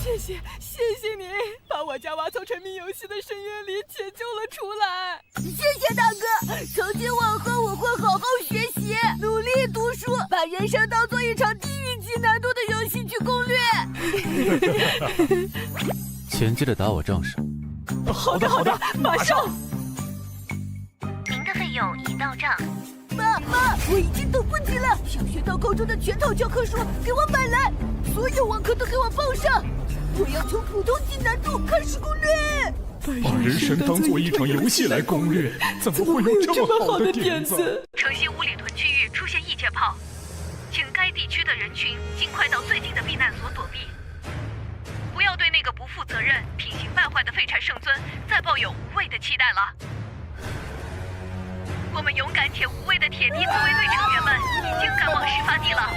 谢谢你，把我家娃从沉迷游戏的深渊里解救了出来。谢谢大哥，从今往后我会好好学习，努力读书，把人生当做一场地狱级难度的游戏去攻略。钱记得打我账上。好的，马上。您的费用已到账。妈，我已经等不及了，想学到高中的全套教科书给我买来，所有网课都给我报上。我要从普通级难度开始攻略。把人生当做一场游戏来攻略，怎么会有这么好的点子？城西五里屯区域出现异界炮，请该地区的人群尽快到最近的避难所躲避，不要对那个不负责任、品行败坏的废柴圣尊再抱有无谓的期待了。我们勇敢且无畏的铁蹄自卫队成员们已经赶往事发地了，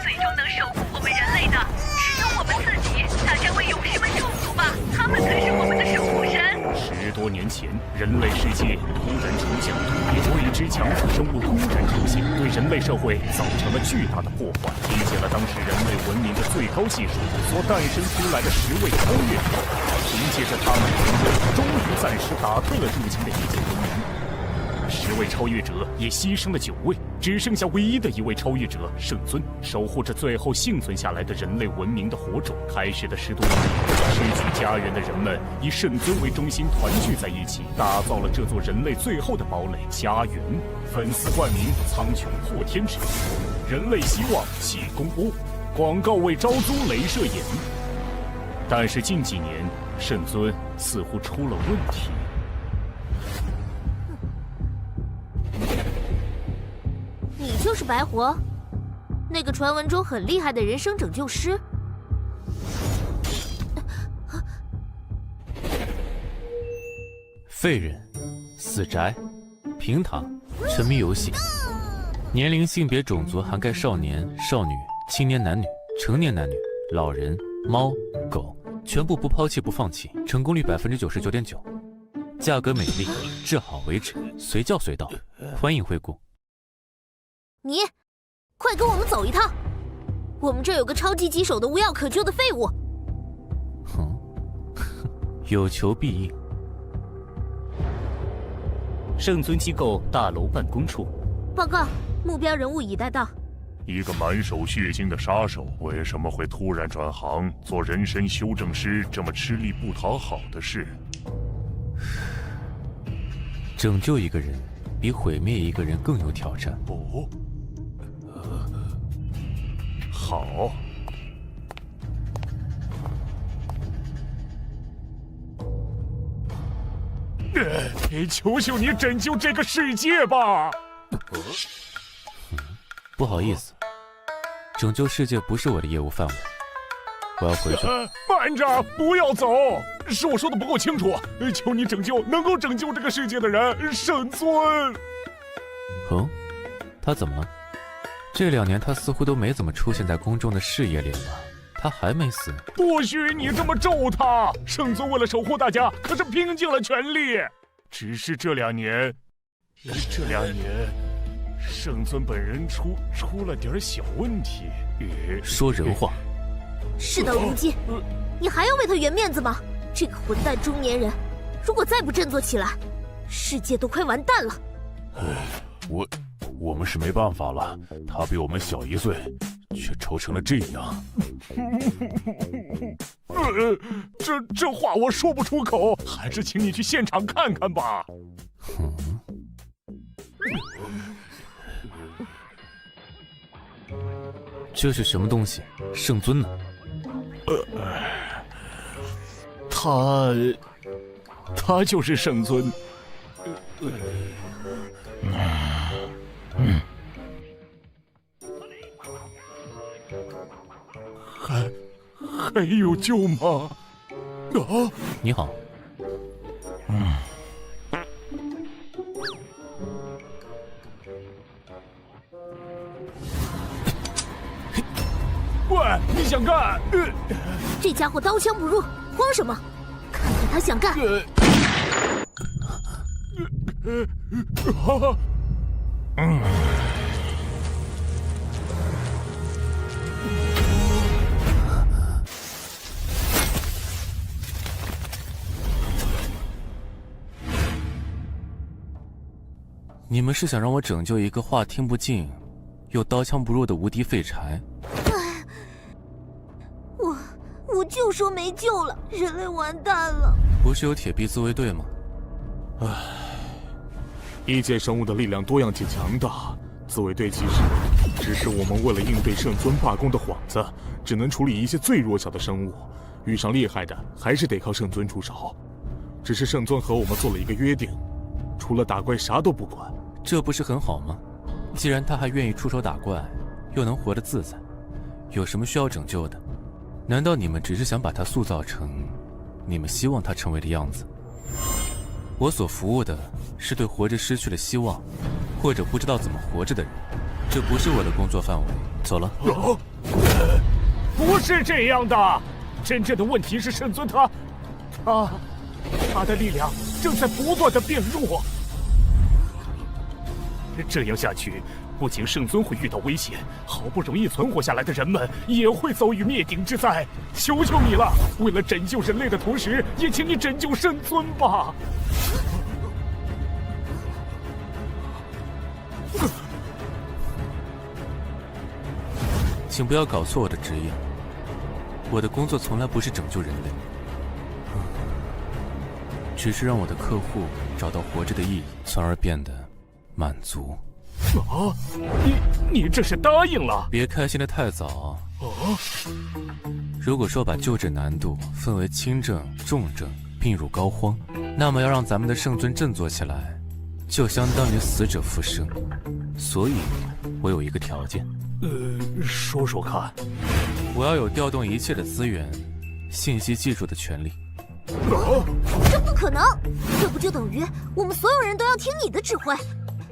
最终能守护我们人类的只有我们自己。大家为勇士们祝福吧，他们才是我们的守护神。10多年前，人类世界突然出现了未知强大生物突然出现，对人类社会造成了巨大的破坏，理解了当时人类文明的最高技术所诞生出来的10位超越者，凭借着他们的成功，终于暂时打退了入侵的异界文明。10位超越者也牺牲了9位，只剩下唯一的一位超越者圣尊，守护着最后幸存下来的人类文明的火种。开始的10多年，失去家园的人们以圣尊为中心团聚在一起，打造了这座人类最后的堡垒——家园。粉丝冠名苍穹破天池，人类希望喜公播，广告为招租镭射眼。但是近几年，圣尊似乎出了问题。你就是白活，那个传闻中很厉害的人生拯救师。废人、死宅、平躺、沉迷游戏，年龄、性别、种族涵盖少年、少女、青年男女、成年男女、老人、猫、狗，全部不抛弃不放弃，成功率99.9%，价格美丽，治好为止，随叫随到，欢迎惠顾。你，快跟我们走一趟！我们这有个超级棘手的无药可救的废物。有求必应。圣尊机构大楼办公处，报告，目标人物已带到。一个满手血腥的杀手，为什么会突然转行做人身修正师？这么吃力不讨好的事。拯救一个人，比毁灭一个人更有挑战。不，好。求求你拯救这个世界吧！不好意思，拯救世界不是我的业务范围，我要回去。慢着，不要走！是我说的不够清楚，求你拯救能够拯救这个世界的人，圣尊。哦，他怎么了？这2年他似乎都没怎么出现在公众的视野里了，他还没死。不许你这么咒他！圣尊为了守护大家，可是拼尽了全力。只是这2年，圣尊本人出了点小问题。说人话。事到如今，你还要为他圆面子吗？这个混蛋中年人，如果再不振作起来，世界都快完蛋了。我们是没办法了，他比我们小1岁，却抽成了这样。这话我说不出口，还是请你去现场看看吧。这是什么东西？圣尊呢？他就是圣尊。还有救吗？你好。喂，你想干？这家伙刀枪不入，慌什么？看看他想干！你们是想让我拯救一个话听不进，又刀枪不入的无敌废柴？我就说没救了，人类完蛋了。不是有铁臂自卫队吗？异界生物的力量多样且强大，自卫队其实只是我们为了应对圣尊罢工的幌子，只能处理一些最弱小的生物，遇上厉害的还是得靠圣尊出手。只是圣尊和我们做了一个约定，除了打怪啥都不管。这不是很好吗？既然他还愿意出手打怪，又能活得自在，有什么需要拯救的？难道你们只是想把他塑造成你们希望他成为的样子？我所服务的是对活着失去了希望，或者不知道怎么活着的人，这不是我的工作范围。走了。不是这样的，真正的问题是圣尊他的力量正在不断的变弱。这样下去，不仅圣尊会遇到危险，好不容易存活下来的人们也会遭遇灭顶之灾。求求你了，为了拯救人类的同时，也请你拯救圣尊吧。请不要搞错我的职业，我的工作从来不是拯救人类，只是让我的客户找到活着的意义，从而变得满足。你这是答应了？别开心得太早。如果说把救治难度分为轻症、重症、病入膏肓，那么要让咱们的圣尊振作起来，就相当于死者复生。所以，我有一个条件。说说看。我要有调动一切的资源、信息技术的权利。这不可能，这不就等于我们所有人都要听你的指挥？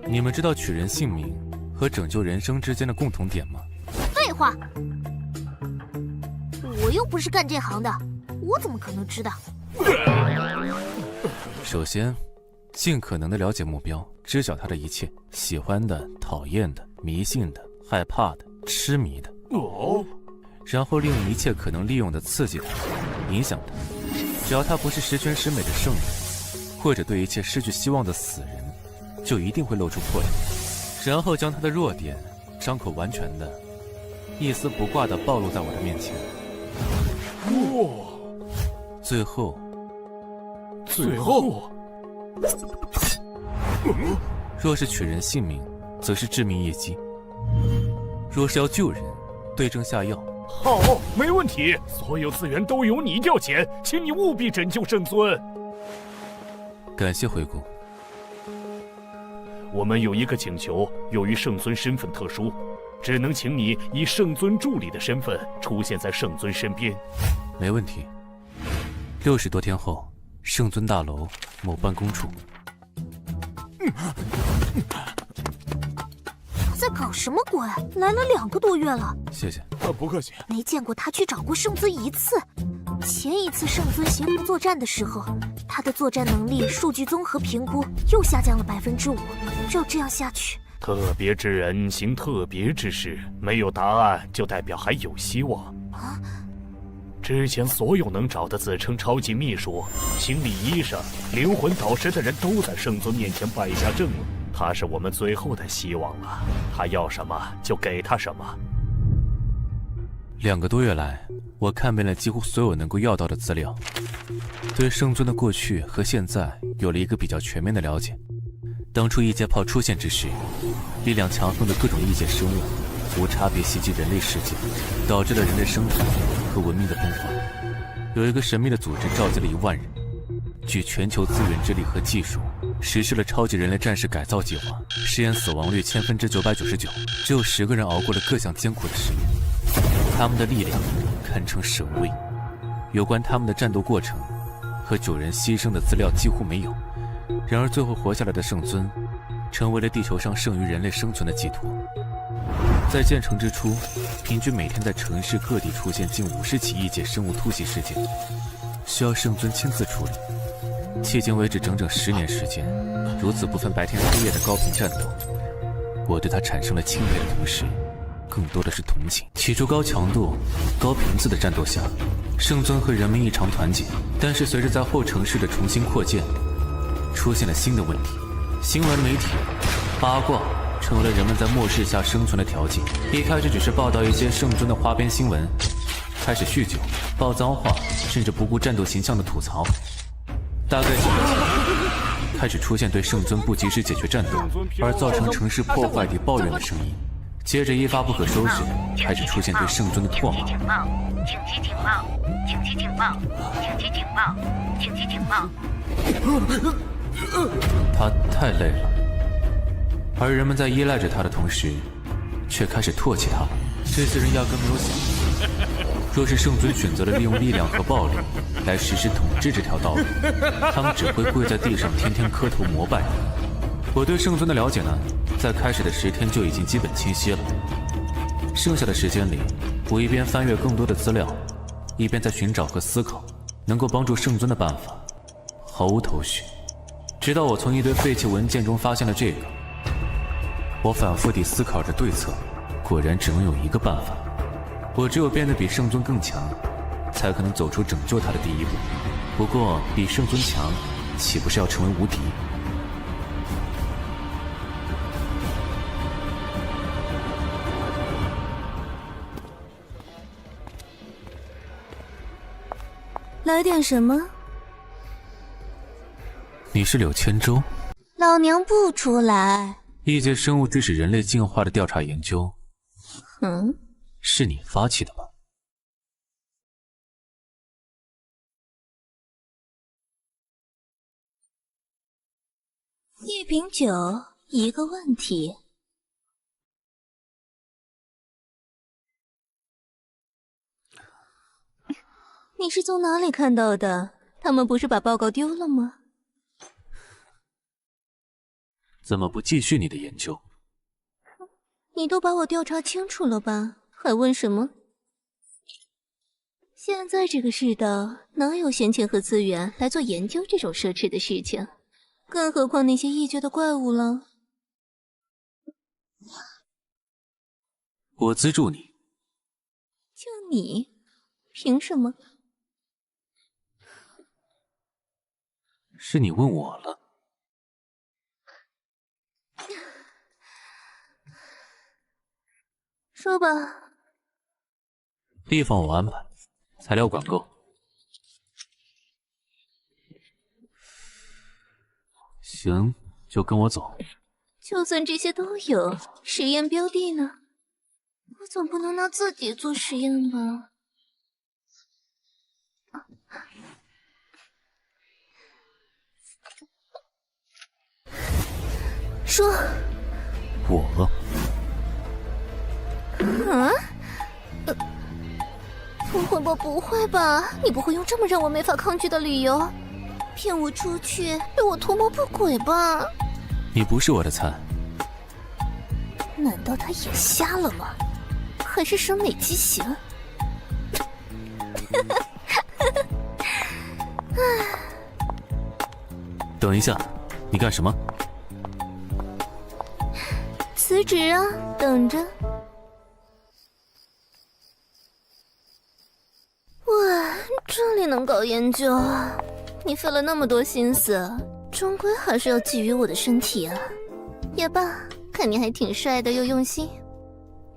你们知道取人性命和拯救人生之间的共同点吗？废话，我又不是干这行的，我怎么可能知道？首先，尽可能的了解目标，知晓他的一切，喜欢的、讨厌的、迷信的、害怕的、痴迷的。然后利用一切可能利用的刺激他，影响他。只要他不是十全十美的圣人，或者对一切失去希望的死人，就一定会露出破绽，然后将他的弱点张口完全的、一丝不挂的暴露在我的面前。最后，若是取人性命，则是致命一击；若是要救人，对症下药。好，没问题，所有资源都由你调遣，请你务必拯救圣尊。感谢回顾。我们有一个请求，由于圣尊身份特殊，只能请你以圣尊助理的身份出现在圣尊身边。没问题。60多天后，圣尊大楼某办公处。在搞什么鬼？来了2个多月了。谢谢。不客气。没见过他去找过圣尊一次。前一次圣尊协同作战的时候，他的作战能力数据综合评估又下降了5%。照这样下去，特别之人行特别之事，没有答案就代表还有希望。之前所有能找的自称超级秘书、心理医生、灵魂导师的人都在圣尊面前败下阵了。他是我们最后的希望了，他要什么就给他什么。2个多月来，我看遍了几乎所有能够要到的资料，对圣尊的过去和现在有了一个比较全面的了解。当初异界炮出现之时，力量强横的各种异界生物无差别袭击人类世界，导致了人类生态和文明的崩坏。有一个神秘的组织召集了1万人，据全球资源之力和技术，实施了超级人类战士改造计划，实验死亡率999%，只有10个人熬过了各项艰苦的实验。他们的力量堪称神威，有关他们的战斗过程和9人牺牲的资料几乎没有。然而最后活下来的圣尊，成为了地球上剩余人类生存的寄托。在建成之初，平均每天在城市各地出现近50起异界生物突袭事件，需要圣尊亲自处理。迄今为止整整10年时间，如此不分白天黑夜的高频战斗，我对他产生了钦佩的同时，更多的是同情。起初高强度、高频次的战斗下，圣尊和人民异常团结，但是随着在后城市的重新扩建，出现了新的问题。新闻媒体八卦成为了人们在末世下生存的条件。一开始只是报道一些圣尊的花边新闻，开始酗酒、爆脏话，甚至不顾战斗形象的吐槽。大概几年前，开始出现对圣尊不及时解决战斗而造成城市破坏地抱怨的声音。接着一发不可收拾，开始出现对圣尊的唾骂。紧急警报！紧急警报！紧急警报！紧急警报！他太累了，而人们在依赖着他的同时，却开始唾弃他。这些人压根没有想过，若是圣尊选择了利用力量和暴力来实施统治这条道路，他们只会跪在地上天天磕头膜拜。我对圣尊的了解呢，在开始的10天就已经基本清晰了。剩下的时间里，我一边翻阅更多的资料，一边在寻找和思考能够帮助圣尊的办法，毫无头绪。直到我从一堆废弃文件中发现了这个，我反复地思考着对策，果然只能有一个办法。我只有变得比圣尊更强，才可能走出拯救他的第一步。不过，比圣尊强，岂不是要成为无敌？来点什么？你是柳千舟？老娘不出来。异界生物致使人类进化的调查研究，是你发起的吧？一瓶酒，一个问题。你是从哪里看到的？他们不是把报告丢了吗？怎么不继续你的研究？你都把我调查清楚了吧？还问什么？现在这个世道，哪有闲钱和资源来做研究这种奢侈的事情？更何况那些异界的怪物了。我资助你。就你？凭什么？是你问我了。说吧。地方我安排，材料管够。行，就跟我走。就算这些都有，实验标的呢？我总不能拿自己做实验吧？说。我。不会吧？你不会用这么让我没法抗拒的理由骗我出去，对我图谋不轨吧？你不是我的菜。难道他眼瞎了吗？还是审美畸形？等一下，你干什么？辞职啊，等着。哇，这里能搞研究啊？你费了那么多心思，终归还是要觊觎我的身体啊。也罢，看你还挺帅的又用心，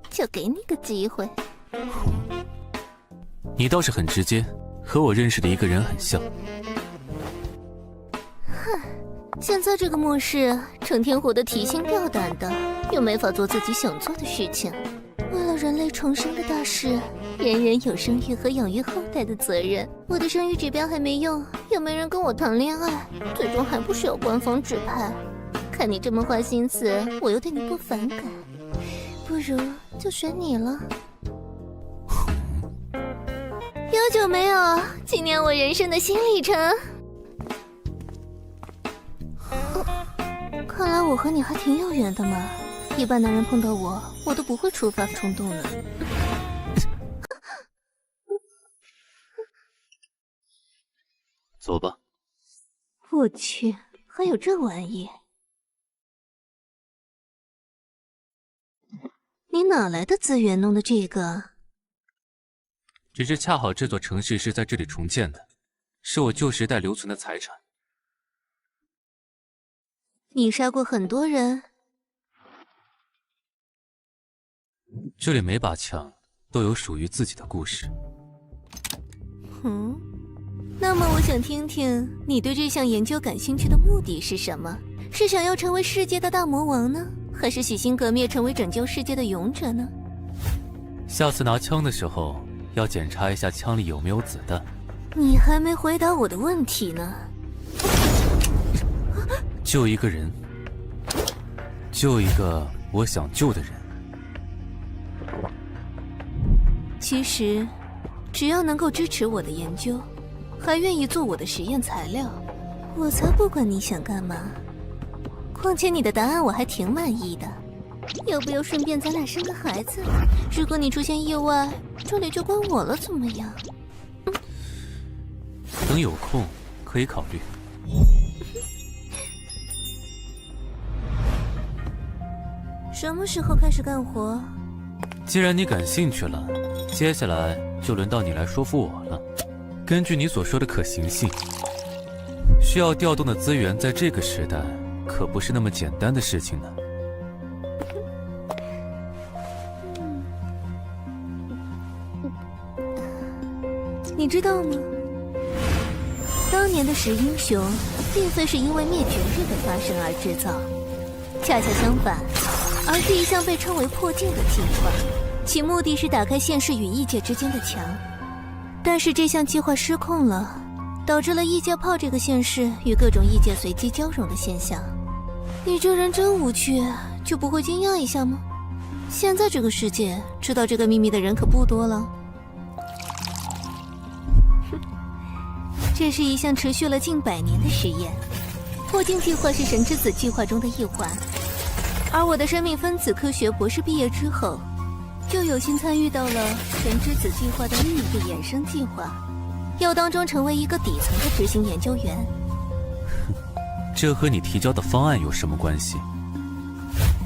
就给你个机会。你倒是很直接，和我认识的一个人很像。现在这个末世，成天活得提心吊胆的，又没法做自己想做的事情。为了人类重生的大事，人人有生育和养育后代的责任。我的生育指标还没用，又没人跟我谈恋爱，最终还不是要官方指派。看你这么花心思，我又对你不反感，不如就选你了。有酒没有？纪念我人生的新里程。看来我和你还挺有缘的嘛。一般男人碰到我都不会触发冲动的。走吧。我去，还有这玩意？你哪来的资源弄的这个？只是恰好这座城市是在这里重建的，是我旧时代留存的财产。你杀过很多人？这里每把枪都有属于自己的故事。那么我想听听你对这项研究感兴趣的目的是什么？是想要成为世界的大魔王呢，还是洗心革面成为拯救世界的勇者呢？下次拿枪的时候要检查一下枪里有没有子弹。你还没回答我的问题呢。救一个人，救一个我想救的人。其实，只要能够支持我的研究，还愿意做我的实验材料，我才不管你想干嘛。况且你的答案我还挺满意的。要不要顺便咱俩生个孩子？如果你出现意外，这里就关我了，怎么样？等有空可以考虑。什么时候开始干活？既然你感兴趣了，接下来就轮到你来说服我了。根据你所说的可行性，需要调动的资源在这个时代可不是那么简单的事情呢。你知道吗？当年的十英雄，并非是因为灭绝日的发生而制造，恰恰相反，而是一项被称为破镜的计划，其目的是打开现实与异界之间的墙。但是这项计划失控了，导致了异界炮这个现实与各种异界随机交融的现象。你这人真无趣，就不会惊讶一下吗？现在这个世界，知道这个秘密的人可不多了。这是一项持续了近100年的实验，破镜计划是神之子计划中的一环。而我的生命分子科学博士毕业之后，就有幸参与到了神之子计划的另一个衍生计划，要当中成为一个底层的执行研究员。这和你提交的方案有什么关系？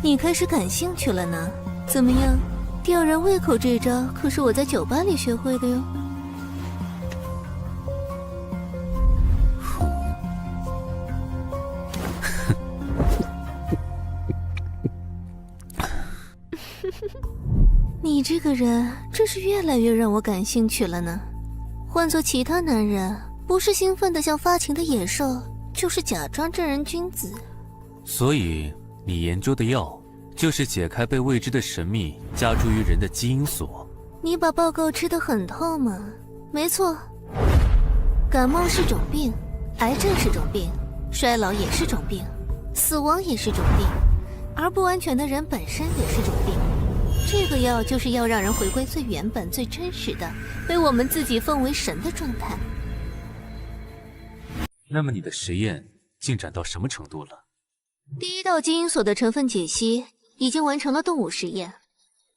你开始感兴趣了呢？怎么样，吊人胃口这招可是我在酒吧里学会的哟。你这个人真是越来越让我感兴趣了呢。换做其他男人，不是兴奋的像发情的野兽，就是假装正人君子。所以你研究的药就是解开被未知的神秘加诸于人的基因锁。你把报告吃得很透吗？没错，感冒是种病，癌症是种病，衰老也是种病，死亡也是种病，而不完全的人本身也是种病。这个药就是要让人回归最原本、最真实的，被我们自己奉为神的状态。那么你的实验进展到什么程度了？第一道基因锁的成分解析已经完成了动物实验，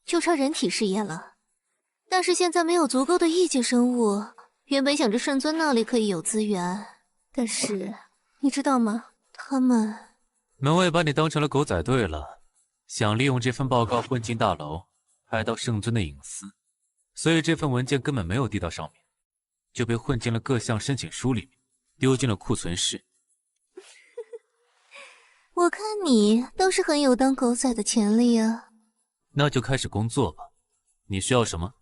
就差人体试验了。但是现在没有足够的异界生物，原本想着圣尊那里可以有资源，但是你知道吗？他们……门卫把你当成了狗仔队了，想利用这份报告混进大楼，拍到圣尊的隐私，所以这份文件根本没有递到上面，就被混进了各项申请书里面，丢进了库存室。我看你倒是很有当狗仔的潜力啊。那就开始工作吧。你需要什么？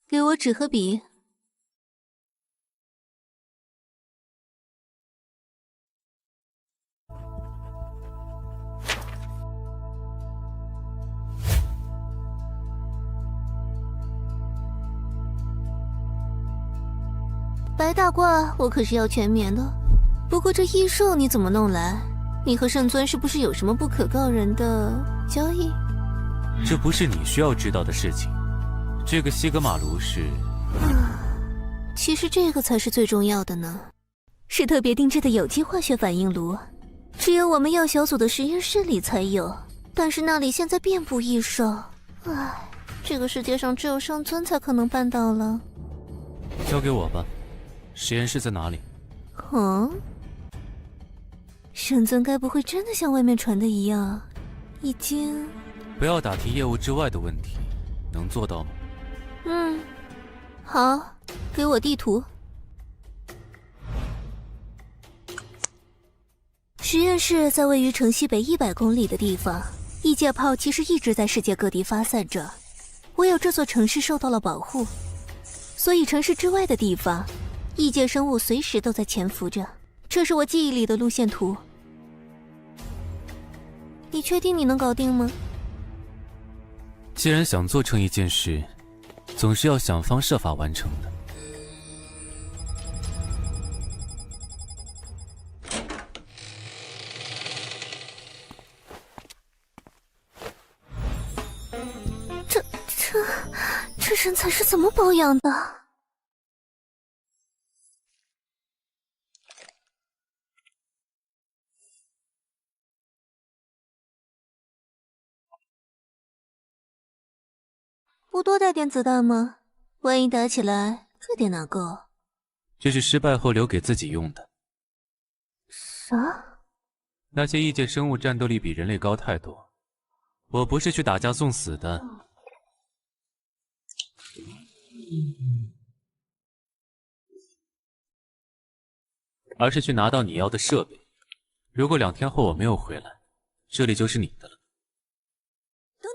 给我纸和笔。白大褂我可是要全棉的，不过这异兽你怎么弄来？你和圣尊是不是有什么不可告人的交易？这不是你需要知道的事情。这个西格玛炉是……其实这个才是最重要的呢，是特别定制的有机化学反应炉，只有我们药小组的实验室里才有，但是那里现在遍布异兽，唉，这个世界上只有圣尊才可能办到了。交给我吧。实验室在哪里？圣尊该不会真的像外面传的一样，已经……不要打听业务之外的问题，能做到吗？好，给我地图。实验室在位于城西北100公里的地方，异界炮其实一直在世界各地发散着，唯有这座城市受到了保护，所以城市之外的地方，异界生物随时都在潜伏着。这是我记忆里的路线图。你确定你能搞定吗？既然想做成一件事，总是要想方设法完成的。这身材是怎么保养的？不多带点子弹吗？万一打起来，这点哪够？这是失败后留给自己用的。啥？那些异界生物战斗力比人类高太多，我不是去打架送死的。而是去拿到你要的设备。如果2天后我没有回来，这里就是你的了。等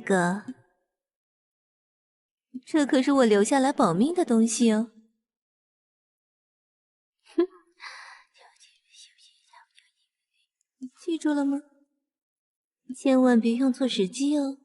等，这可是我留下来保命的东西哦。哼，记住了吗？千万别用错时机哦。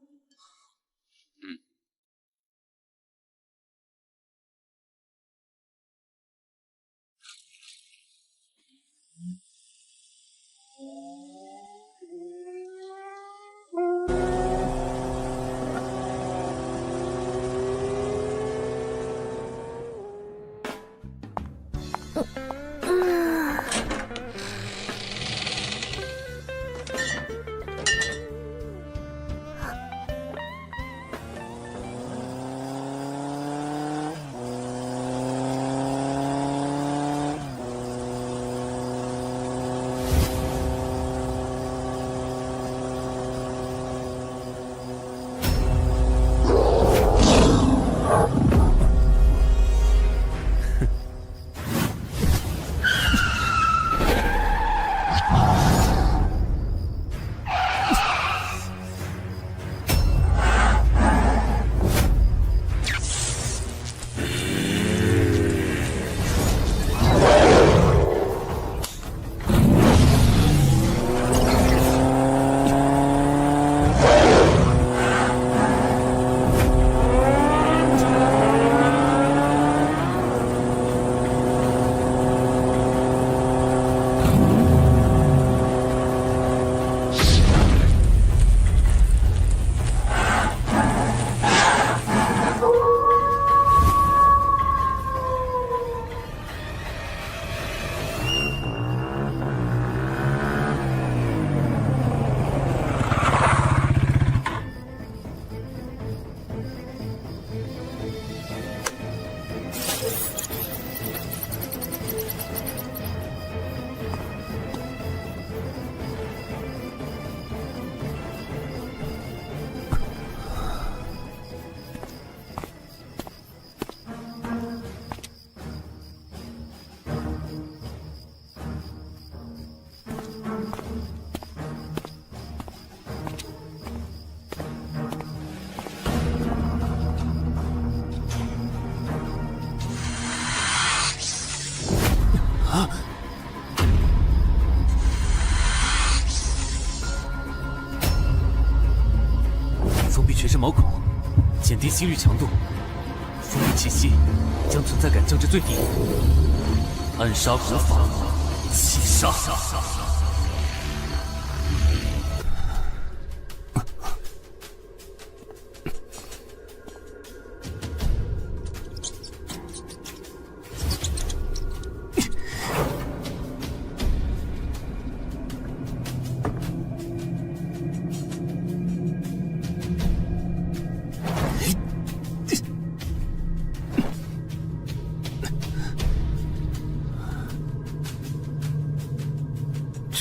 封闭全身毛孔，减低心率强度，封闭气息，将存在感降至最低。暗杀古法，气杀。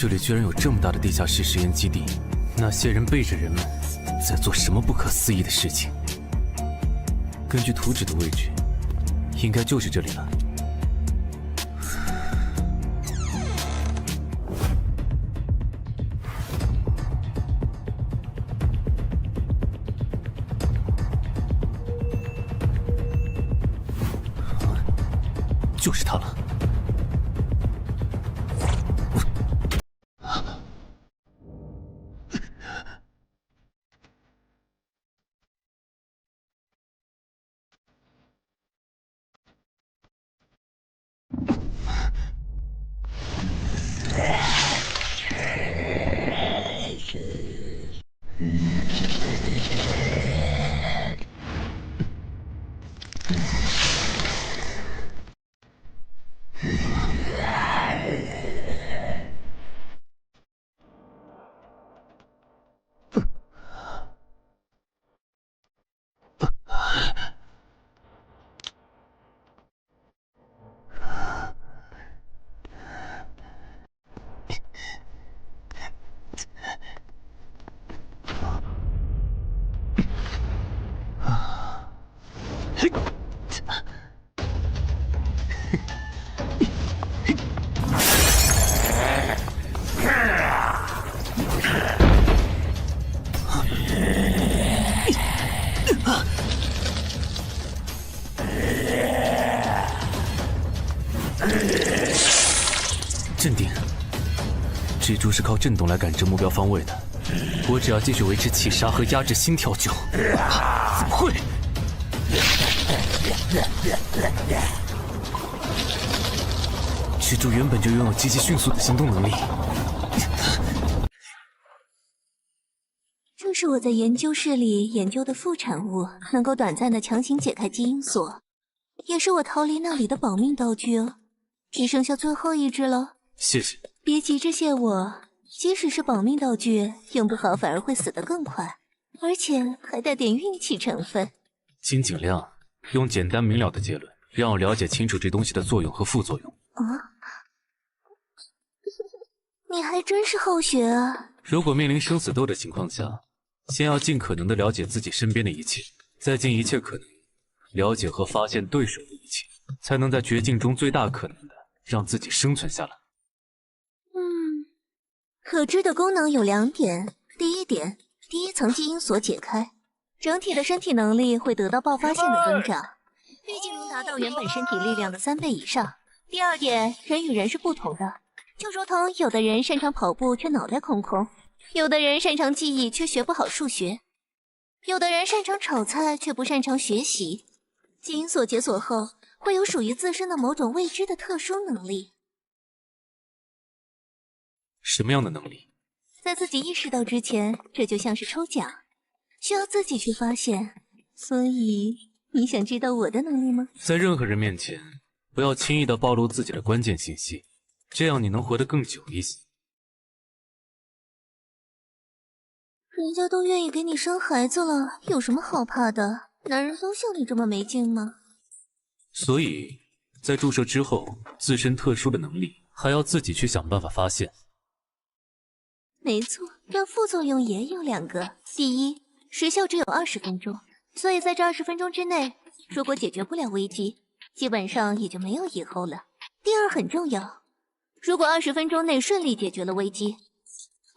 这里居然有这么大的地下室实验基地，那些人背着人们在做什么不可思议的事情？根据图纸的位置，应该就是这里了。就是它了。镇定，蜘蛛是靠震动来感知目标方位的。我只要继续维持气杀和压制心跳就……怎么会？蜘蛛原本就拥有极其迅速的行动能力。这是我在研究室里研究的副产物，能够短暂的强行解开基因锁，也是我逃离那里的保命道具哦。只剩下最后一只了。谢谢。别急着谢我，即使是保命道具，用不好反而会死得更快，而且还带点运气成分。请尽量用简单明了的结论，让我了解清楚这东西的作用和副作用。啊，你还真是好学啊！如果面临生死斗的情况下，先要尽可能的了解自己身边的一切，再尽一切可能了解和发现对手的一切，才能在绝境中最大可能的让自己生存下来。可知的功能有2点。第一点，第一层基因锁解开，整体的身体能力会得到爆发性的增长，毕竟能达到原本身体力量的3倍以上。第二点，人与人是不同的，就如同有的人擅长跑步却脑袋空空，有的人擅长记忆却学不好数学，有的人擅长炒菜却不擅长学习。基因锁解锁后，会有属于自身的某种未知的特殊能力。什么样的能力？在自己意识到之前，这就像是抽奖，需要自己去发现。所以，你想知道我的能力吗？在任何人面前，不要轻易的暴露自己的关键信息，这样你能活得更久一些。人家都愿意给你生孩子了，有什么好怕的？男人都像你这么没劲吗？所以，在注射之后，自身特殊的能力还要自己去想办法发现。没错，但副作用也有2个。第一，时效只有20分钟，所以在这20分钟之内，如果解决不了危机，基本上也就没有以后了。第二很重要，如果20分钟内顺利解决了危机，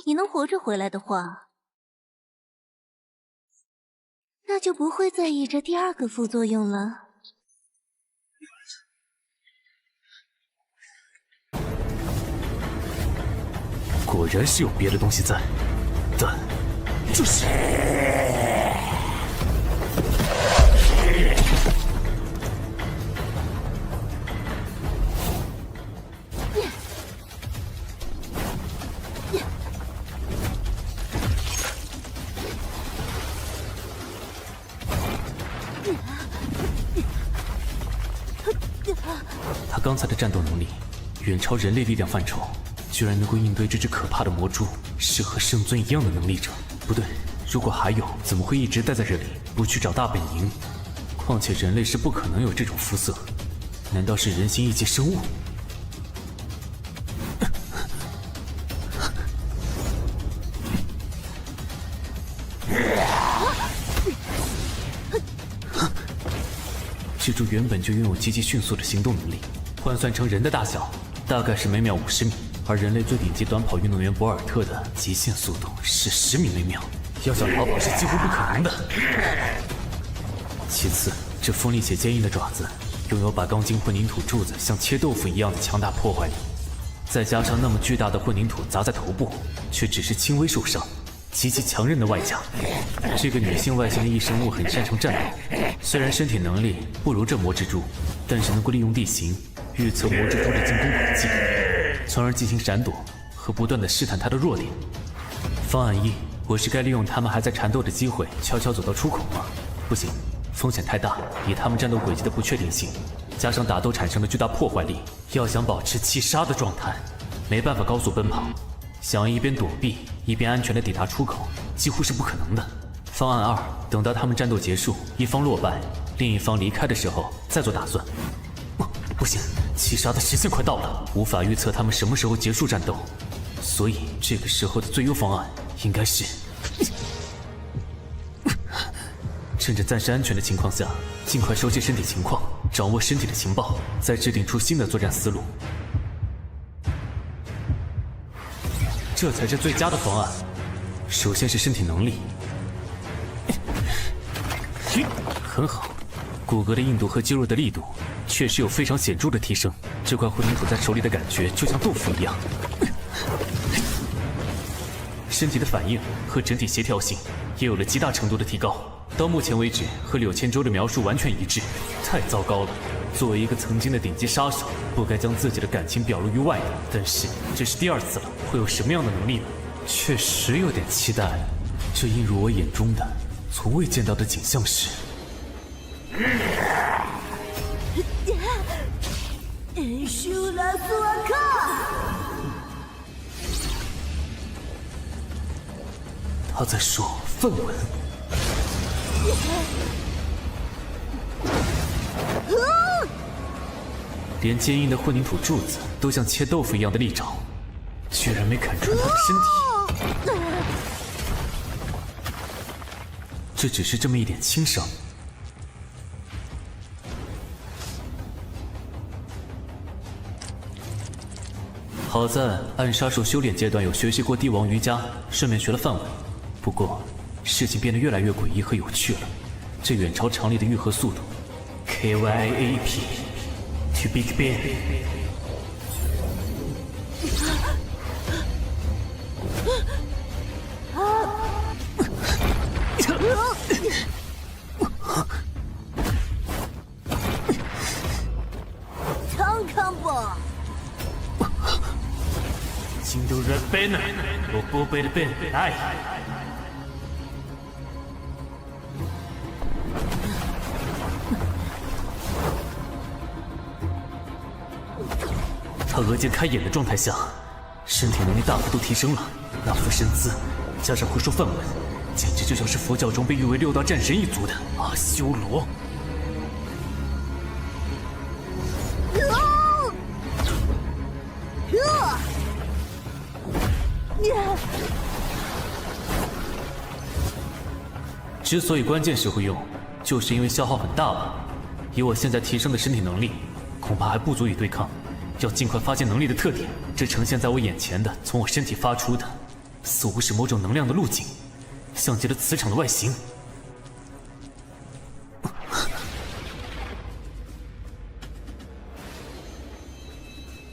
你能活着回来的话，那就不会在意这第2个副作用了。果然是有别的东西在，但这是……他刚才的战斗能力远超人类力量范畴。居然能够应对这只可怕的魔蛛，是和圣尊一样的能力者。不对，如果还有，怎么会一直待在这里，不去找大本营？况且人类是不可能有这种肤色，难道是人形异界生物？蜘蛛原本就拥有极其迅速的行动能力，换算成人的大小，大概是每秒50米。而人类最顶级短跑运动员博尔特的极限速度是10米每秒，要想逃跑是几乎不可能的。其次，这锋利且坚硬的爪子拥有把钢筋混凝土柱子像切豆腐一样的强大破坏力，再加上那么巨大的混凝土砸在头部，却只是轻微受伤，极其强韧的外甲。这个女性外形的异生物很擅长战斗，虽然身体能力不如这魔蜘蛛，但是能够利用地形预测魔蜘蛛的进攻轨迹，从而进行闪躲和不断的试探它的弱点。方案一，我是该利用他们还在缠斗的机会，悄悄走到出口吗？不行，风险太大。以他们战斗轨迹的不确定性，加上打斗产生的巨大破坏力，要想保持气杀的状态，没办法高速奔跑。想要一边躲避一边安全地抵达出口，几乎是不可能的。方案二，等到他们战斗结束，一方落败，另一方离开的时候再做打算。不行，气杀的时限快到了，无法预测他们什么时候结束战斗，所以这个时候的最优方案应该是趁着暂时安全的情况下，尽快熟悉身体情况，掌握身体的情报，再制定出新的作战思路，这才是最佳的方案。首先是身体能力，很好，骨骼的硬度和肌肉的力度确实有非常显著的提升，这块混凝土在手里的感觉就像豆腐一样。身体的反应和整体协调性也有了极大程度的提高，到目前为止和柳千舟的描述完全一致，太糟糕了。作为一个曾经的顶级杀手，不该将自己的感情表露于外的，但是这是第2次了，会有什么样的能力呢？确实有点期待，这映入我眼中的从未见到的景象是。他在说梵文。连坚硬的混凝土柱子都像切豆腐一样的利爪，居然没砍穿他的身体。这只是这么一点轻伤。好在暗杀术修炼阶段有学习过帝王瑜伽，顺便学了梵文。不过事情变得越来越诡异和有趣了，这远超常理的愈合速度 KYAP to Big Ben。 康康吧，金都 Red Banner， 我波贝的 Ben 来。他额间开眼的状态下，身体能力大幅度提升了，那副身姿，加上会说梵文，简直就像是佛教中被誉为6大战神一族的阿修罗。 之所以关键时会用，就是因为消耗很大吧。以我现在提升的身体能力，恐怕还不足以对抗。要尽快发现能力的特点，这呈现在我眼前的，从我身体发出的，似乎是某种能量的路径，像极了磁场的外形。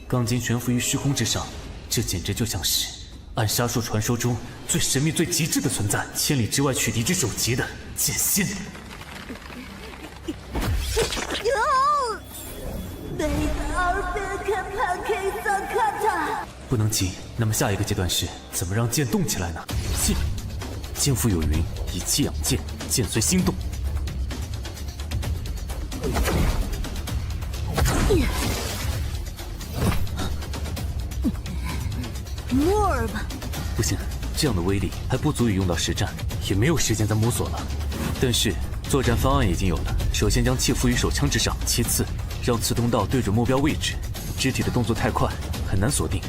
钢筋悬浮于虚空之上，这简直就像是暗杀术传说中最神秘、最极致的存在，千里之外取敌之首级的剑心。不能急，那么下一个阶段是怎么让剑动起来呢？剑，剑腹有云，以气养剑，剑随心动。more 吧。不行，这样的威力还不足以用到实战，也没有时间再摸索了。但是作战方案已经有了，首先将气附于手枪之上，其次让刺通道对准目标位置。肢体的动作太快，很难锁定，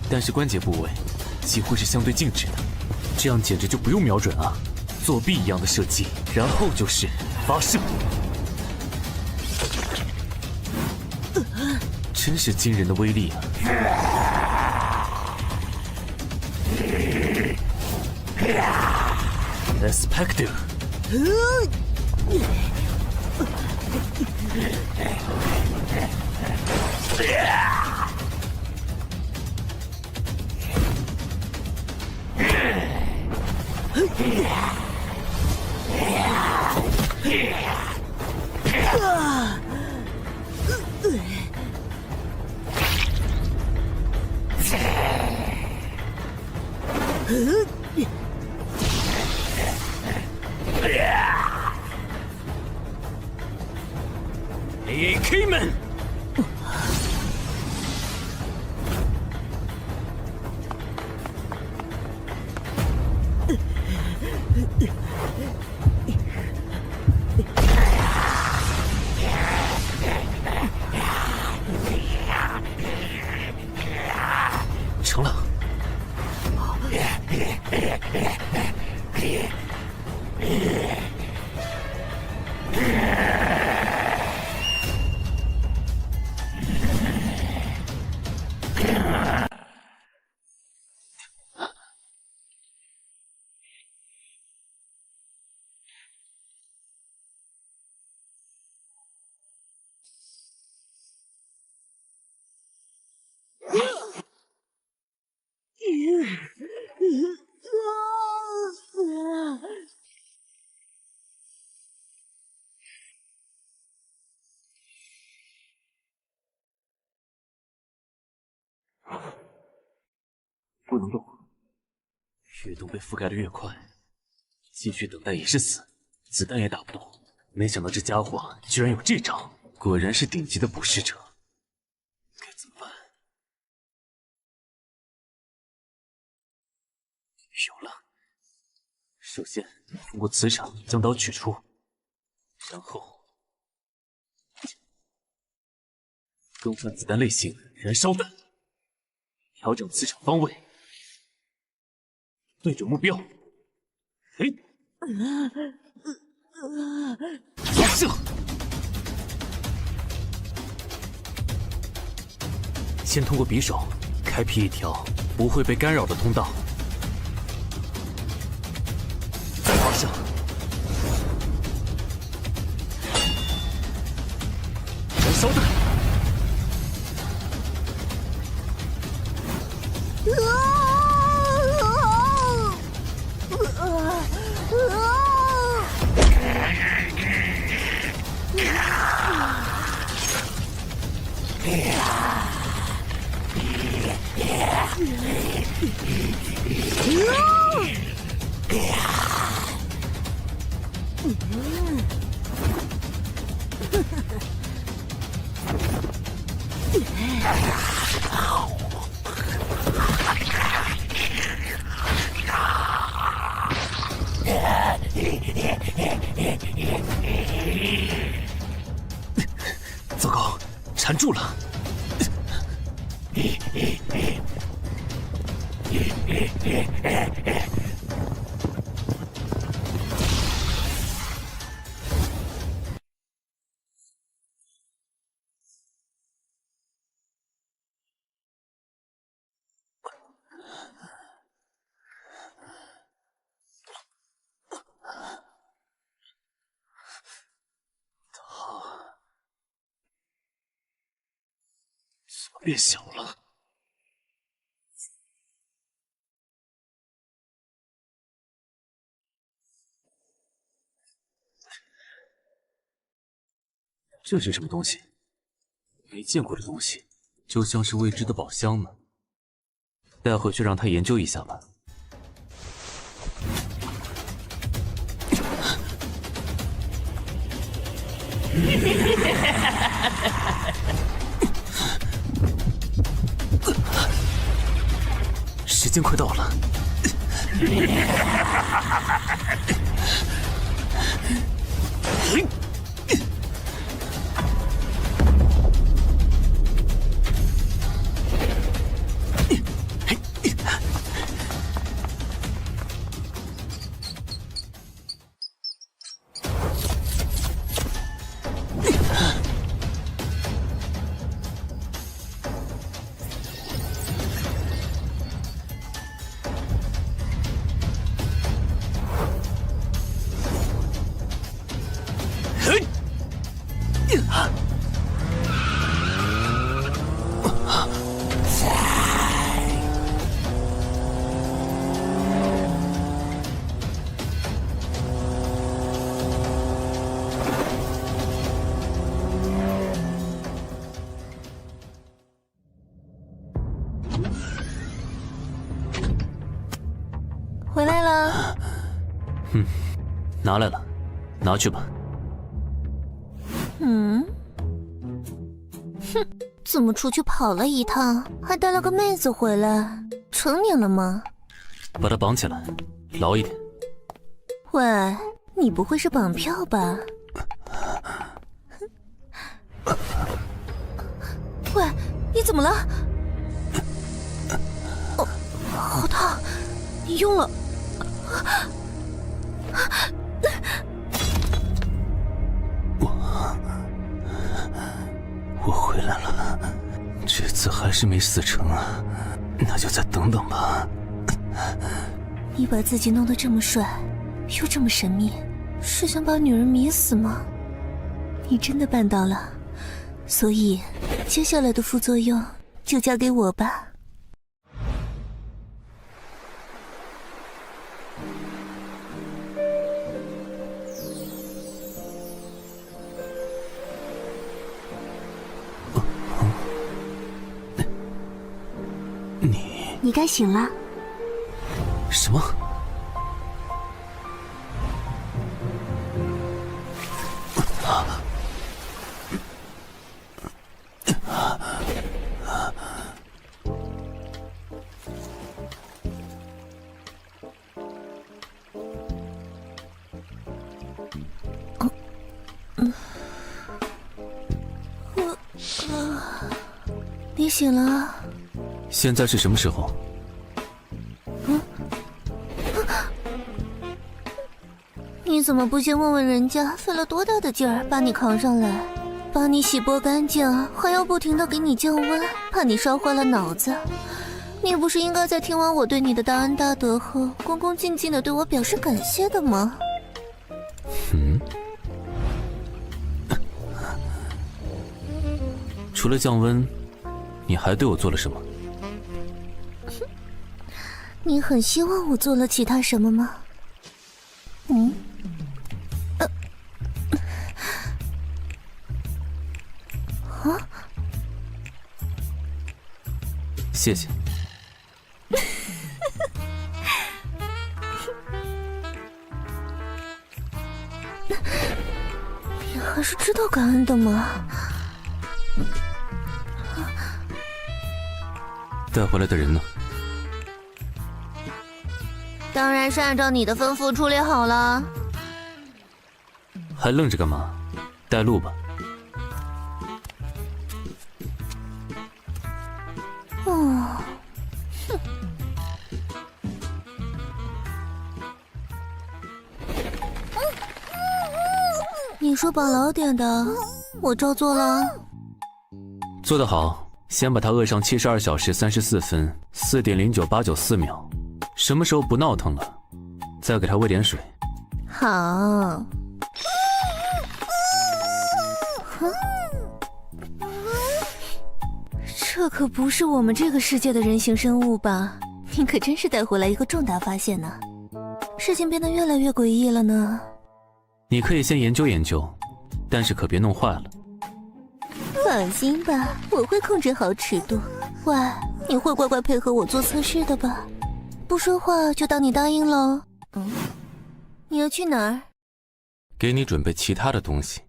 但是关节部位几乎是相对静止的，这样简直就不用瞄准啊，作弊一样的射击，然后就是发射。真是惊人的威力啊！Expecto。AK 们，成了。不能动，越动被覆盖的越快，继续等待也是死，子弹也打不动。没想到这家伙居然有这招，果然是顶级的捕食者。该怎么办？有了，首先通过磁场将刀取出，然后更换子弹类型，燃烧弹，调整磁场方位。对准目标，发射！先通过匕首开辟一条不会被干扰的通道，再发射，燃烧弹。糟糕，缠住了！变小了，这是什么东西？没见过的东西，就像是未知的宝箱呢。带回去让他研究一下吧。时间快到了。回来了。拿来了，拿去吧。怎么出去跑了一趟，还带了个妹子回来？成年了吗？把他绑起来，牢一点。喂，你不会是绑票吧？喂，你怎么了？哦，好烫！你用了？我回来了，这次还是没死成啊，那就再等等吧。你把自己弄得这么帅，又这么神秘，是想把女人迷死吗？你真的办到了，所以接下来的副作用就交给我吧。你该醒了。什么？你醒了？现在是什么时候？你怎么不先问问人家费了多大的劲儿把你扛上来，把你洗剥干净，还要不停地给你降温，怕你烧坏了脑子？你不是应该在听完我对你的大恩大德后，恭恭敬敬地对我表示感谢的吗？除了降温，你还对我做了什么？你很希望我做了其他什么吗？谢谢。你还是知道感恩的吗？带回来的人呢？当然是按照你的吩咐处理好了。还愣着干嘛？带路吧。你说绑牢点的，我照做了。做得好，先把他扼上72小时34分4.09894秒。什么时候不闹腾了，再给他喂点水。好。这可不是我们这个世界的人形生物吧？你可真是带回来一个重大发现呢。事情变得越来越诡异了呢。你可以先研究研究，但是可别弄坏了。放心吧，我会控制好尺度。喂，你会乖乖配合我做测试的吧？不说话就当你答应喽。你要去哪儿？给你准备其他的东西。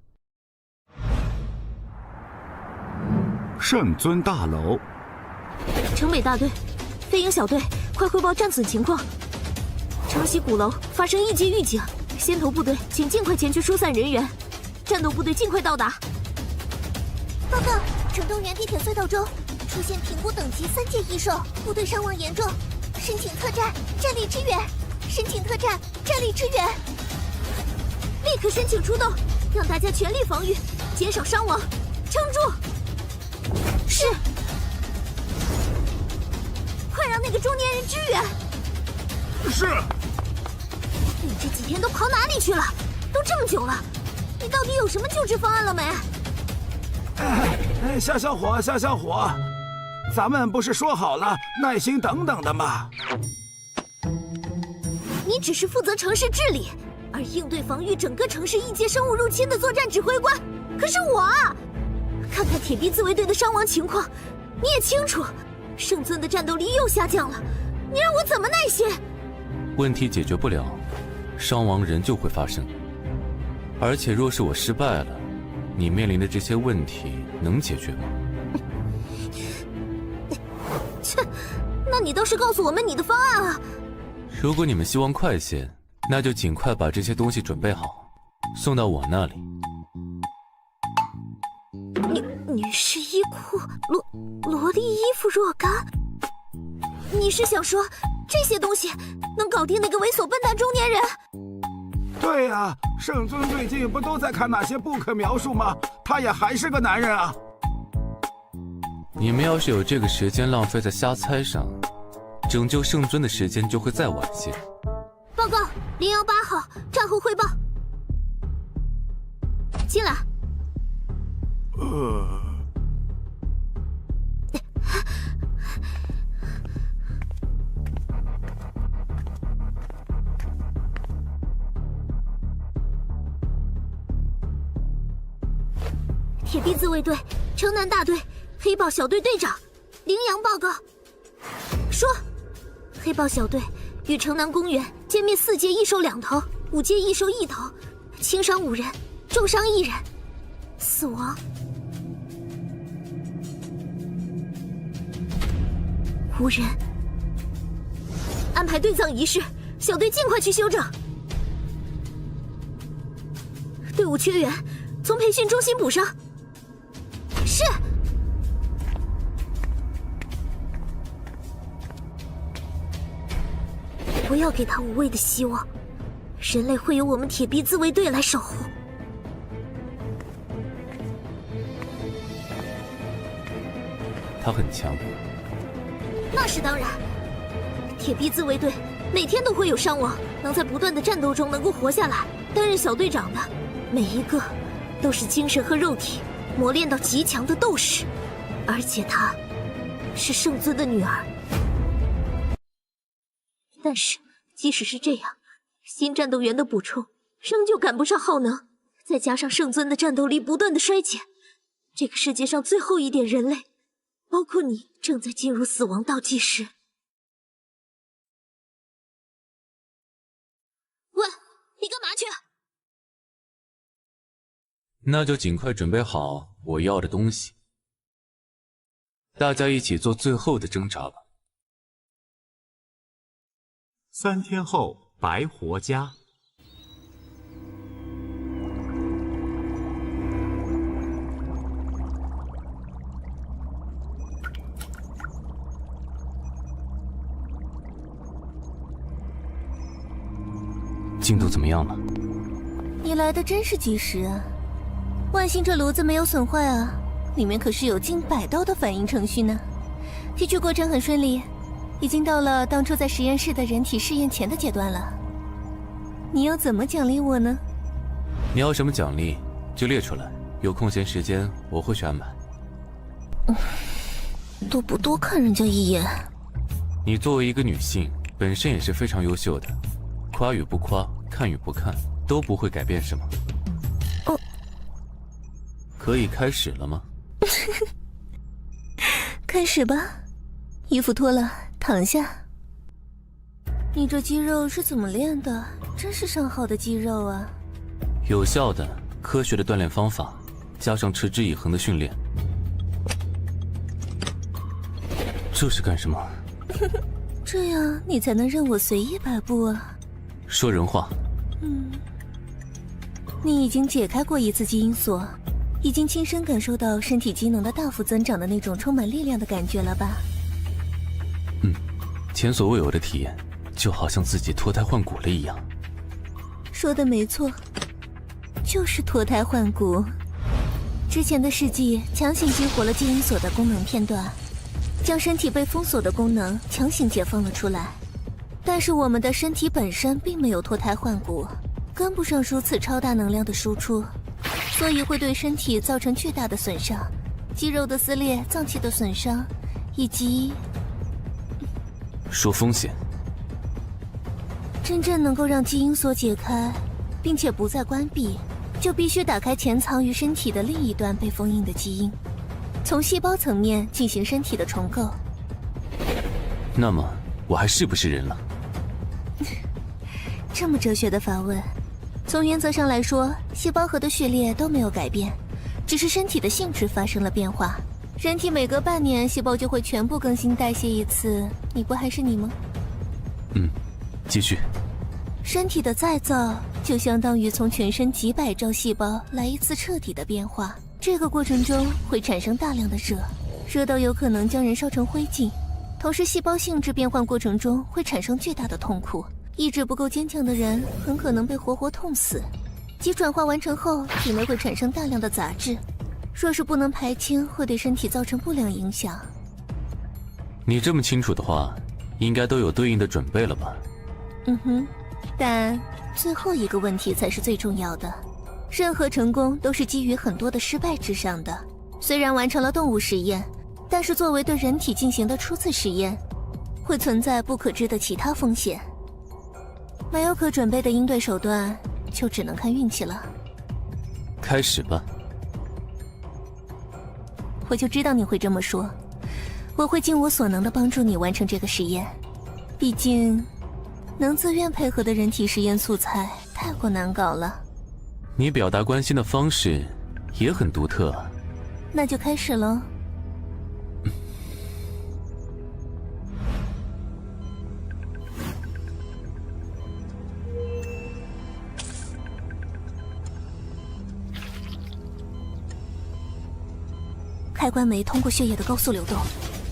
圣尊大楼，城北大队，飞鹰小队，快汇报战损情况。城西鼓楼发生异界预警，先头部队请尽快前去疏散人员，战斗部队尽快到达。报告，城东园地铁隧道中出现评估等级3阶异兽，部队伤亡严重，申请特战，战力支援。申请特战，战力支援。立刻申请出动，让大家全力防御，减少伤亡，撑住。是。快让那个中年人支援。是。你这几天都跑哪里去了？都这么久了，你到底有什么救治方案了没？小伙，咱们不是说好了耐心等等的吗？你只是负责城市治理，而应对防御整个城市异界生物入侵的作战指挥官。可是我啊，看看铁臂自卫队的伤亡情况，你也清楚，圣尊的战斗力又下降了，你让我怎么耐心？问题解决不了，伤亡仍旧会发生。而且若是我失败了，你面临的这些问题能解决吗？切，那你倒是告诉我们你的方案啊！如果你们希望快些，那就尽快把这些东西准备好，送到我那里。女士衣裤、萝莉衣服若干，你是想说这些东西能搞定那个猥琐笨蛋中年人？对呀，圣尊最近不都在看那些不可描述吗？他也还是个男人啊！你们要是有这个时间浪费在瞎猜上，拯救圣尊的时间就会再晚些。报告，018号，战后汇报。进来。铁臂自卫队城南大队黑豹小队队长羚羊报告说，黑豹小队与城南公园歼灭4阶异兽2头，5阶异兽1头，轻伤5人，重伤1人，死亡5人。安排队葬仪式，小队尽快去休整。队伍缺员，从培训中心补上。是。不要给他无谓的希望，人类会由我们铁臂自卫队来守护。他很强。那是当然，铁臂自卫队每天都会有伤亡，能在不断的战斗中能够活下来，担任小队长的每一个都是精神和肉体磨练到极强的斗士，而且她是圣尊的女儿。但是即使是这样，新战斗员的补充仍旧赶不上耗能，再加上圣尊的战斗力不断的衰减，这个世界上最后一点人类，包括你，正在进入死亡倒计时。喂，你干嘛去？那就尽快准备好我要的东西，大家一起做最后的挣扎吧。3天后，白活家。进度怎么样了？你来的真是及时啊！万幸这炉子没有损坏啊，里面可是有近100道的反应程序呢。提取过程很顺利，已经到了当初在实验室的人体试验前的阶段了。你要怎么奖励我呢？你要什么奖励就列出来，有空闲时间我会去安排。都不多看人家一眼。你作为一个女性，本身也是非常优秀的，夸与不夸，看与不看，都不会改变什么。哦，可以开始了吗？开始吧，衣服脱了，躺下。你这肌肉是怎么练的？真是上好的肌肉啊！有效的、科学的锻炼方法，加上持之以恒的训练。这是干什么？这样你才能任我随意摆布啊！说人话。你已经解开过一次基因锁，已经亲身感受到身体机能的大幅增长的那种充满力量的感觉了吧？前所未有的体验，就好像自己脱胎换骨了一样。说的没错，就是脱胎换骨。之前的试剂强行激活了基因锁的功能片段，将身体被封锁的功能强行解放了出来。但是我们的身体本身并没有脱胎换骨，跟不上如此超大能量的输出，所以会对身体造成巨大的损伤，肌肉的撕裂、脏器的损伤，以及……说风险。真正能够让基因锁解开，并且不再关闭，就必须打开潜藏于身体的另一端被封印的基因，从细胞层面进行身体的重构。那么，我还是不是人了？这么哲学的反问，从原则上来说，细胞核的序列都没有改变，只是身体的性质发生了变化。人体每隔半年，细胞就会全部更新代谢一次，你不还是你吗？继续。身体的再造就相当于从全身几百兆细胞来一次彻底的变化，这个过程中会产生大量的热，热到有可能将人烧成灰烬。同时，细胞性质变换过程中会产生巨大的痛苦，意志不够坚强的人很可能被活活痛死。即转化完成后，体内会产生大量的杂质，若是不能排清，会对身体造成不良影响。你这么清楚的话，应该都有对应的准备了吧？但最后一个问题才是最重要的。任何成功都是基于很多的失败之上的。虽然完成了动物实验，但是作为对人体进行的初次实验，会存在不可知的其他风险。没有可准备的应对手段，就只能看运气了。开始吧。我就知道你会这么说。我会尽我所能的帮助你完成这个实验。毕竟，能自愿配合的人体实验素材太过难搞了。你表达关心的方式也很独特啊。那就开始喽。开关酶通过血液的高速流动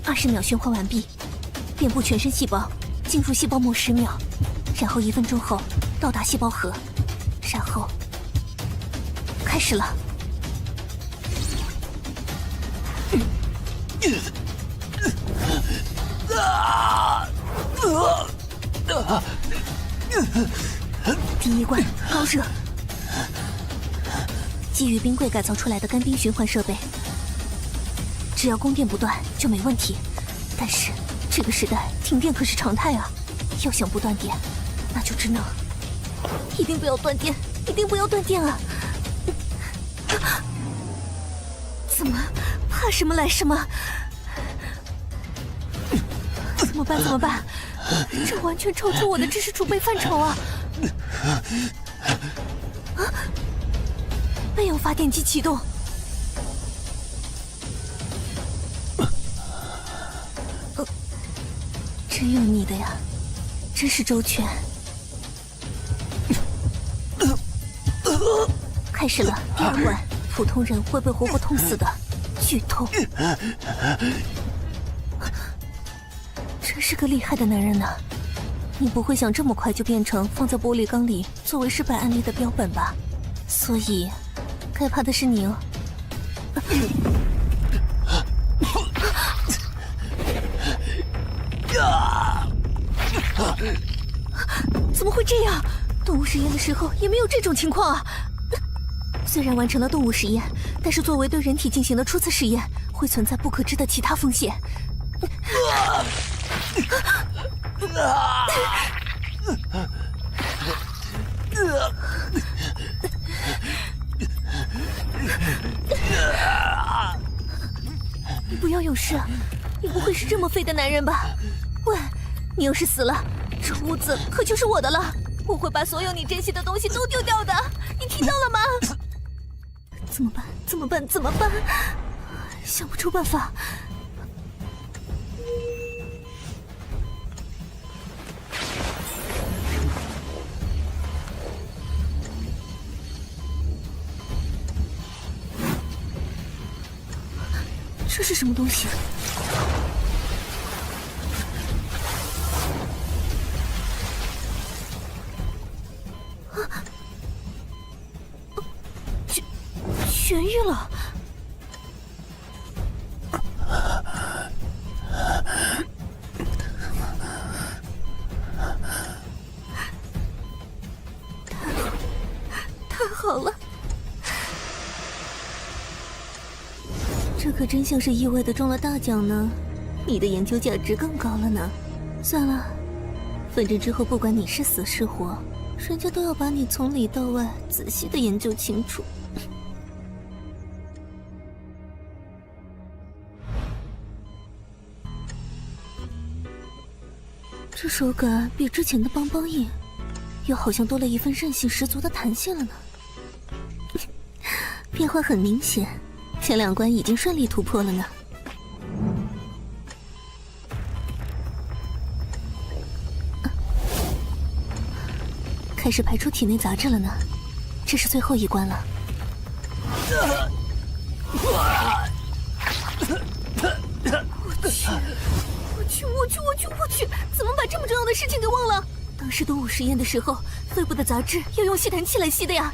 ，20秒循环完毕，遍布全身细胞，进入细胞膜10秒，然后1分钟后到达细胞核，然后开始了。第一关高热，基于冰柜改造出来的干冰循环设备，只要供电不断就没问题。但是这个时代停电可是常态啊，要想不断电，那就只能……一定不要断电，一定不要断电啊！怎么怕什么来什么？怎么办？怎么办？这完全超出我的知识储备范畴啊！备用发电机启动。真有你的呀，真是周全。开始了，第2关，普通人会被活活痛死的，剧痛。真是个厉害的男人呢。你不会想这么快就变成放在玻璃缸里作为失败案例的标本吧？所以，该怕的是你哦。怎么会这样？动物实验的时候也没有这种情况啊！虽然完成了动物实验，但是作为对人体进行的初次实验，会存在不可知的其他风险。你不要有事，你不会是这么废的男人吧？喂，你要是死了，这屋子可就是我的了。我会把所有你珍惜的东西都丢掉的，你听到了吗？怎么办？怎么办？怎么办？想不出办法。这是什么东西？痊愈了。太好了！这可真像是意外的中了大奖呢。你的研究价值更高了呢。算了，反正之后不管你是死是活，人家都要把你从里到外仔细的研究清楚。这手感比之前的邦邦硬，又好像多了一份韧性十足的弹性了呢。变化很明显，前2关已经顺利突破了呢。开始排出体内杂质了呢，这是最后一关了。我去！怎么把这么重要的事情给忘了？当时动物实验的时候，肺部的杂质要用吸痰器来吸的呀。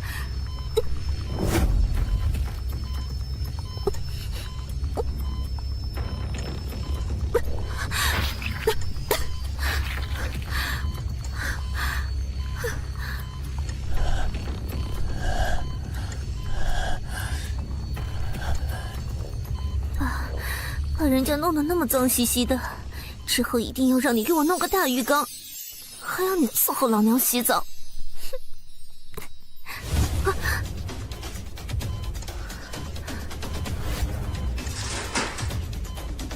把人家弄得那么脏兮兮的，之后一定要让你给我弄个大浴缸，还要你伺候老娘洗澡。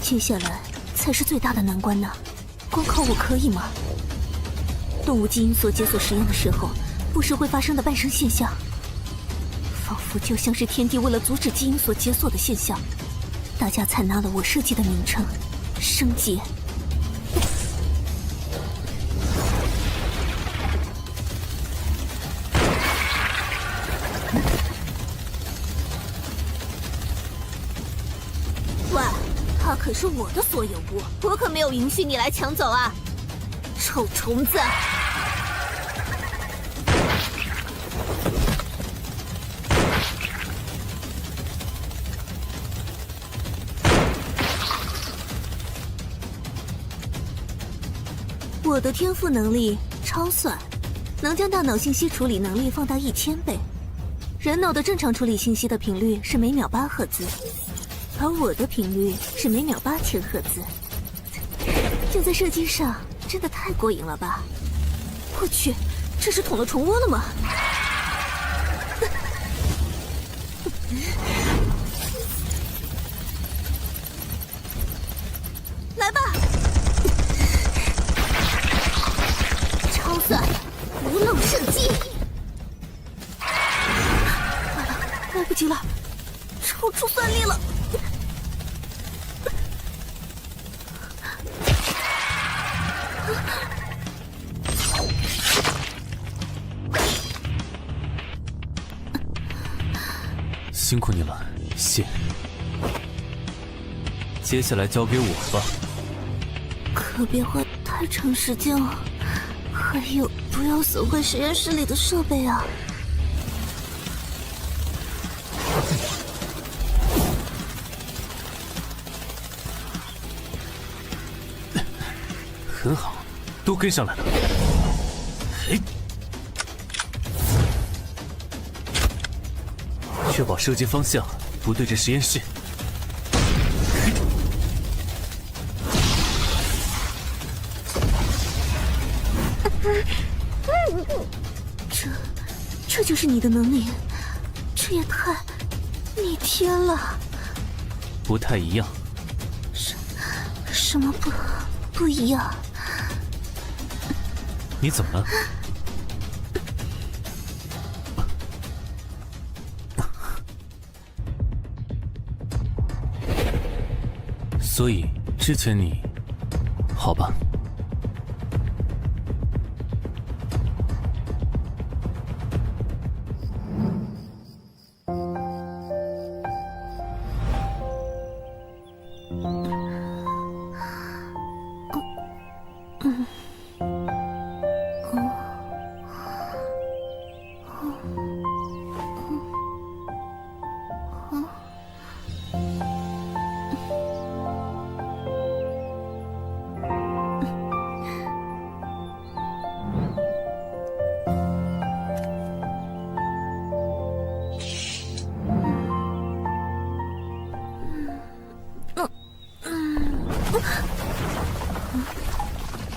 接下来才是最大的难关呢，光靠我可以吗？动物基因所解锁实验的时候，不时会发生的伴生现象，仿佛就像是天帝为了阻止基因所解锁的现象，大家采纳了我设计的名称——生劫。喂，它可是我的所有物，我可没有允许你来抢走啊！臭虫子！我的天赋能力超算，能将大脑信息处理能力放大1000倍。人脑的正常处理信息的频率是每秒8赫兹，而我的频率是每秒8000赫兹。就在射击上，真的太过瘾了吧！我去，这是捅了虫窝了吗？来吧！超算，无漏射击！完了，来不及了，超出算力了！辛苦你了，谢。接下来交给我吧。可别花太长时间了，还有不要损坏实验室里的设备啊！很好，都跟上来了。嘿，确保射击方向不对着实验室。这就是你的能力，这也太逆天了。不太一样。什么不一样？你怎么了？所以之前你，好吧。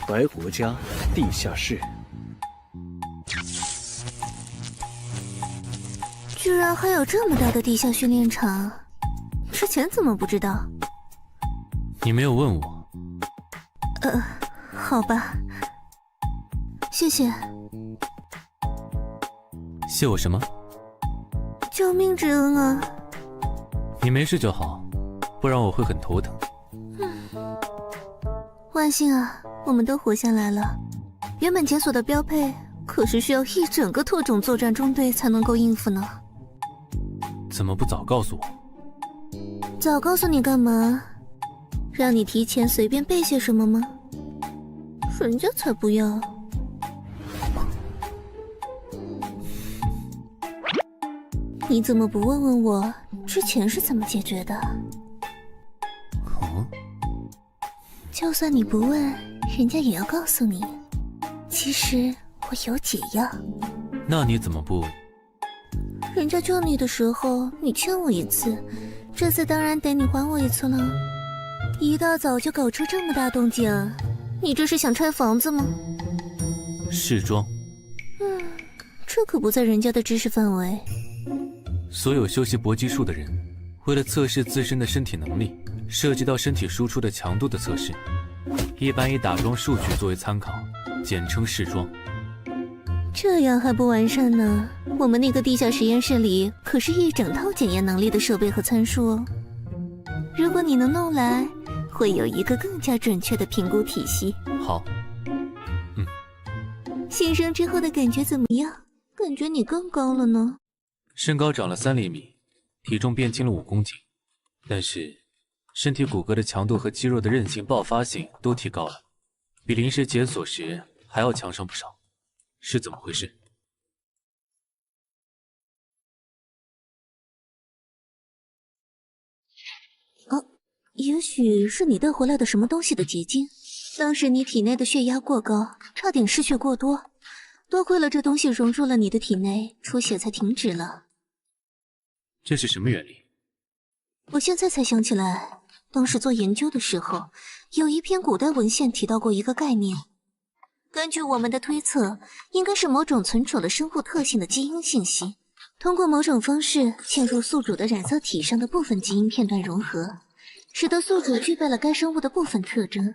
白活家地下室，居然还有这么大的地下训练场，之前怎么不知道？你没有问我。好吧，谢谢。谢我什么？救命之恩啊！你没事就好，不然我会很头疼。万幸啊，我们都活下来了。原本检索的标配，可是需要一整个特种作战中队才能够应付呢。怎么不早告诉我？早告诉你干嘛？让你提前随便背些什么吗？人家才不要。你怎么不问问我之前是怎么解决的？哦，就算你不问，人家也要告诉你。其实我有解药。那你怎么不？人家救你的时候，你欠我一次，这次当然得你还我一次了。一大早就搞出这么大动静，你这是想拆房子吗？试装。这可不在人家的知识范围。所有修习搏击术的人，为了测试自身的身体能力，涉及到身体输出的强度的测试，一般以打桩数据作为参考，简称试装。这样还不完善呢？我们那个地下实验室里可是一整套检验能力的设备和参数哦。如果你能弄来，会有一个更加准确的评估体系。好。新生之后的感觉怎么样？感觉你更高了呢。身高长了3厘米，体重变轻了5公斤，但是身体骨骼的强度和肌肉的韧性、爆发性都提高了，比临时检索时还要强上不少。是怎么回事？也许是你带回来的什么东西的结晶。当时你体内的血压过高，差点失血过多，多亏了这东西融入了你的体内，出血才停止了。这是什么原理？我现在才想起来，当时做研究的时候，有一篇古代文献提到过一个概念。根据我们的推测，应该是某种存储了生物特性的基因信息，通过某种方式嵌入宿主的染色体上的部分基因片段融合，使得宿主具备了该生物的部分特征。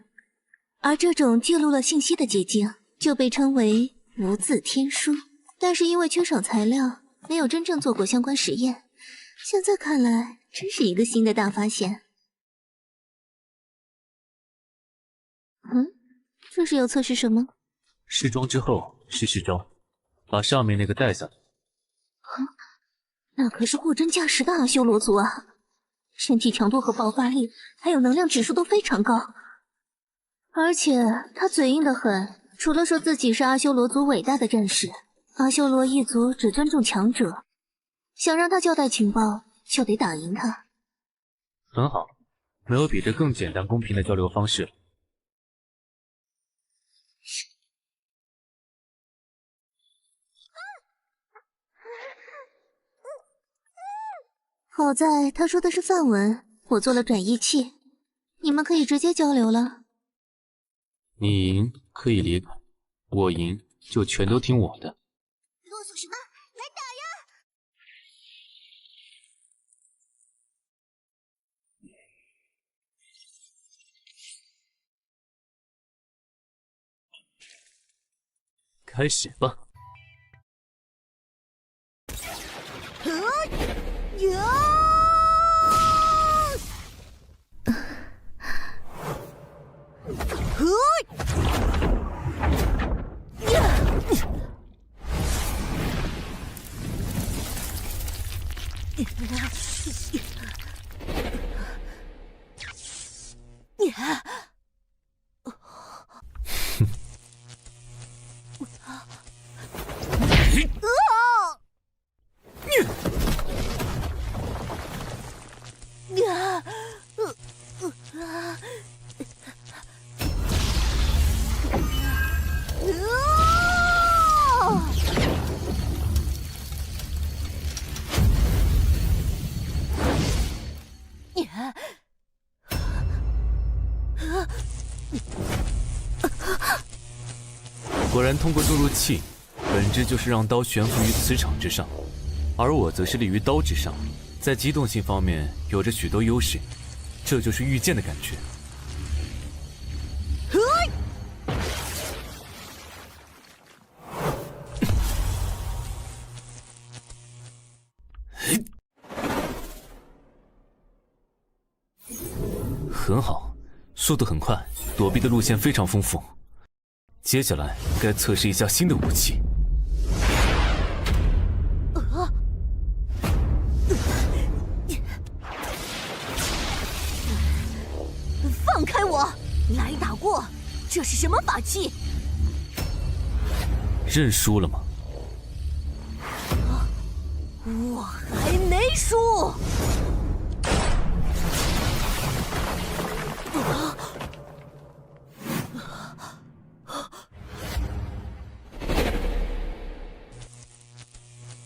而这种记录了信息的结晶就被称为无字天书。但是因为缺少材料，没有真正做过相关实验。现在看来，真是一个新的大发现。这是要测试什么？试装之后是试招，把上面那个带下来。那可是货真价实的阿修罗族啊！身体强度和爆发力，还有能量指数都非常高。而且他嘴硬得很，除了说自己是阿修罗族伟大的战士，阿修罗一族只尊重强者，想让他交代情报，就得打赢他。很好，没有比这更简单公平的交流方式了。好在他说的是梵文，我做了转译器，你们可以直接交流了。你赢可以离开，我赢就全都听我的。啰嗦什么？来打呀！开始吧。果然，通过注入气，本质就是让刀悬浮于磁场之上，而我则是立于刀之上，在机动性方面有着许多优势，这就是御剑的感觉。很好，速度很快，躲避的路线非常丰富。接下来该测试一下新的武器。放开我！来打过！这是什么法器？认输了吗？我还没输！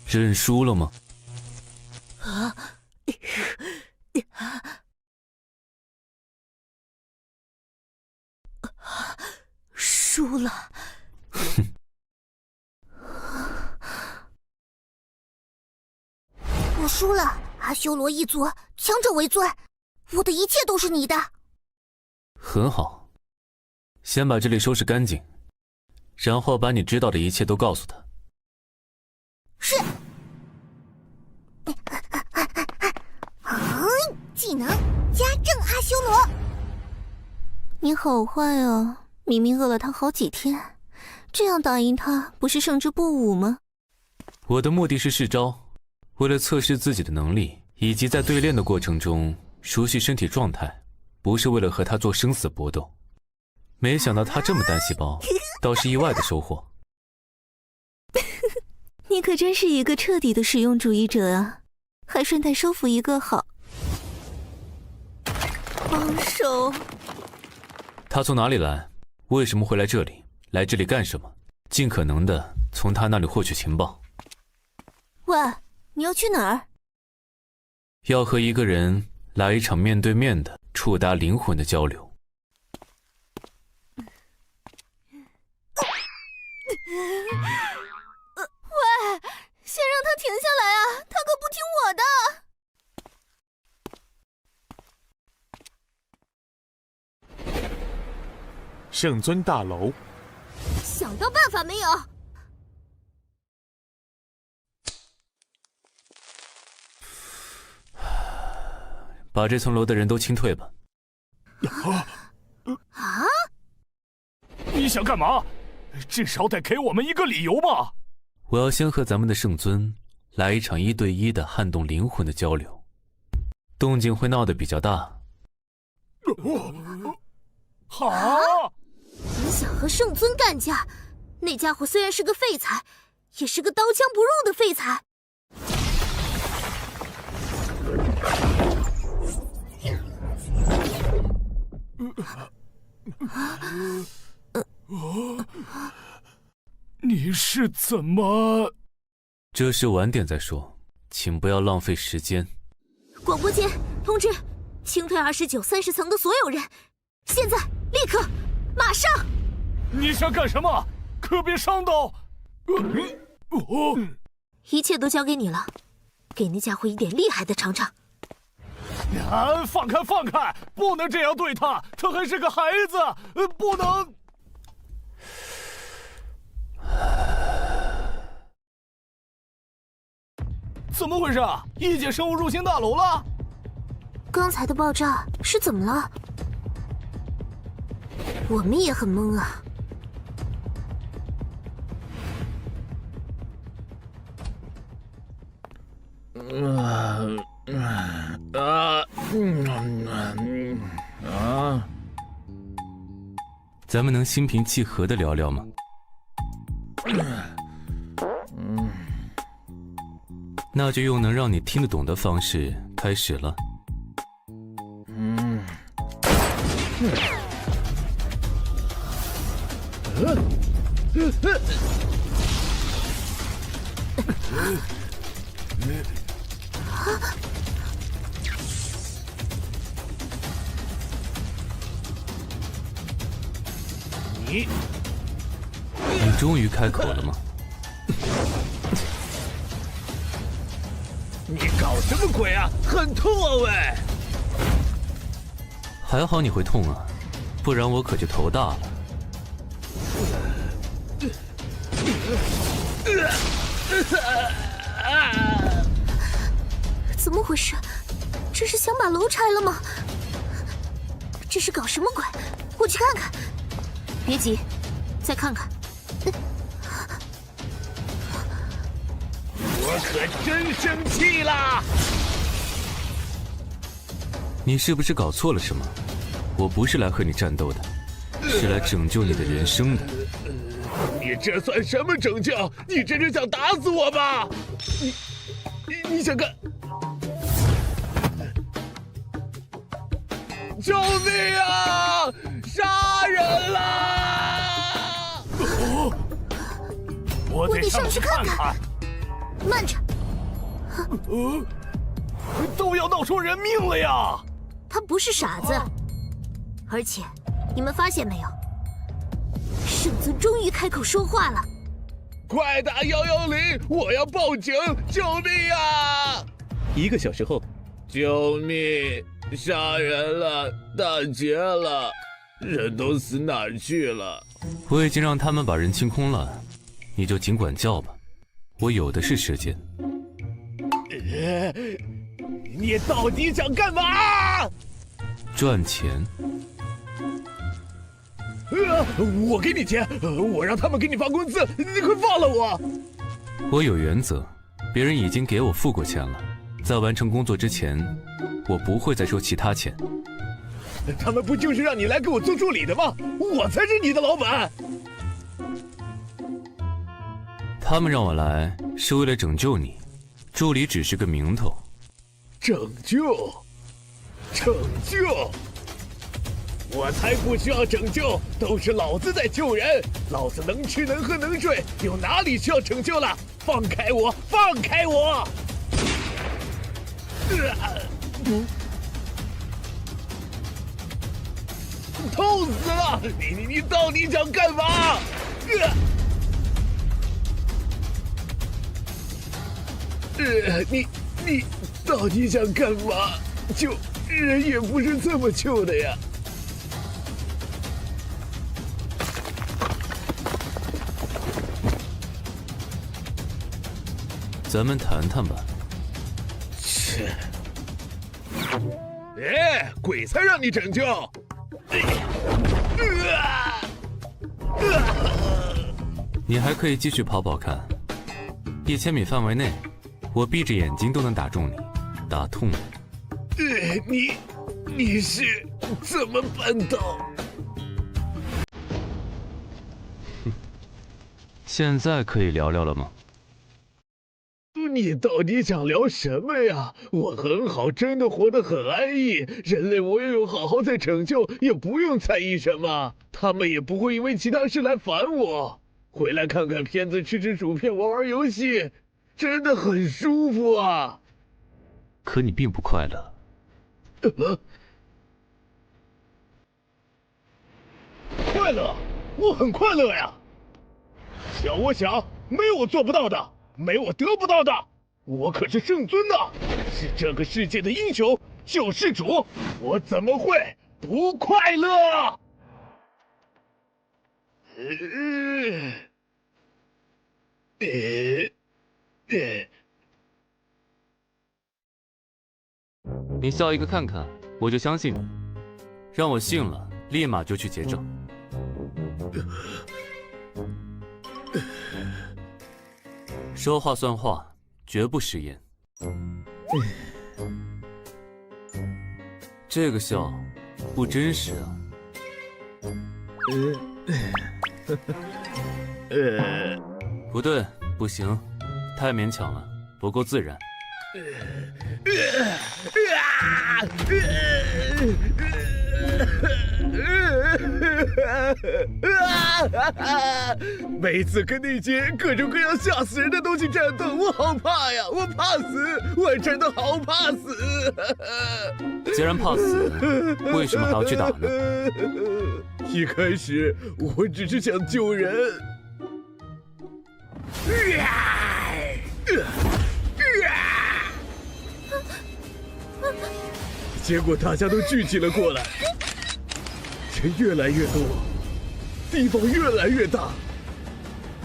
认输了吗？输了。我输了，阿修罗一族，强者为尊，我的一切都是你的。很好，先把这里收拾干净，然后把你知道的一切都告诉他。是。技能加正阿修罗。你好坏啊！明明饿了他好几天，这样打赢他不是胜之不武吗？我的目的是试招，为了测试自己的能力，以及在对练的过程中熟悉身体状态，不是为了和他做生死搏斗。没想到他这么单细胞，倒是意外的收获。你可真是一个彻底的实用主义者啊！还顺带收服一个好帮手。他从哪里来？为什么会来这里？来这里干什么？尽可能的从他那里获取情报。喂，你要去哪儿？要和一个人来一场面对面的触达灵魂的交流。喂，先让他停下来啊！他可不听我的。圣尊大楼，想到办法没有？把这层楼的人都清退吧。啊？你想干嘛？至少得给我们一个理由吧。我要先和咱们的圣尊来一场1对1的撼动灵魂的交流，动静会闹得比较大。好。你想和圣尊干架？那家伙虽然是个废材，也是个刀枪不入的废材。你是怎么？这事晚点再说，请不要浪费时间。广播间通知，清退29、30层的所有人，现在立刻马上！你想干什么？可别伤到！一切都交给你了，给那家伙一点厉害的尝尝。放开放开！不能这样对他，他还是个孩子，不能。怎么回事？异界生物入侵大楼了？刚才的爆炸是怎么了？我们也很懵啊。咱们能心平气和的聊聊吗？那就用能让你听得懂的方式开始了。你终于开口了吗？你搞什么鬼啊？很痛啊喂！还好你会痛啊，不然我可就头大了。怎么回事？这是想把楼拆了吗？这是搞什么鬼？我去看看。别急，再看看。我可真生气啦！你是不是搞错了什么？我不是来和你战斗的，是来拯救你的人生的。你这算什么拯救？你真是想打死我吧？你想干？救命啊！杀人啦！我得上去看看。慢着！都要闹出人命了呀！他不是傻子，而且你们发现没有，圣尊终于开口说话了。快打110！我要报警！救命啊！1个小时后，救命！杀人了，打劫了，人都死哪儿去了？我已经让他们把人清空了，你就尽管叫吧，我有的是时间。你到底想干嘛？赚钱。我给你钱，我让他们给你发工资，你快放了我！我有原则，别人已经给我付过钱了，在完成工作之前，我不会再收其他钱。他们不就是让你来给我做助理的吗？我才是你的老板。他们让我来是为了拯救你，助理只是个名头。拯救？我才不需要拯救，都是老子在救人。老子能吃能喝能睡，有哪里需要拯救了？放开我！放开我！痛死了！你到底想干嘛？你到底想干嘛？救人也不是这么救的呀！咱们谈谈吧。切！哎，鬼才让你拯救！你还可以继续跑跑看，1000米范围内，我闭着眼睛都能打中你，打痛你。你是怎么办到？现在可以聊聊了吗？你到底想聊什么呀？我很好，真的活得很安逸。人类我也有好好在拯救，也不用在意什么。他们也不会因为其他事来烦我。回来看看片子，吃吃薯片，玩玩游戏，真的很舒服啊。可你并不快乐。快乐？我很快乐呀。想我想，没有我做不到的。没我得不到的，我可是圣尊呐，是这个世界的英雄救世主，我怎么会不快乐？你笑一个看看，我就相信你。让我信了，立马就去结账。说话算话，绝不食言。这个笑不真实啊。不对，不行，太勉强了，不够自然。每次跟那些各种各样吓死人的东西战斗，我好怕呀！我怕死，我真的好怕死。既然怕死，为什么还要去打呢？一开始我只是想救人，结果大家都聚集了过来，人越来越多，地方越来越大，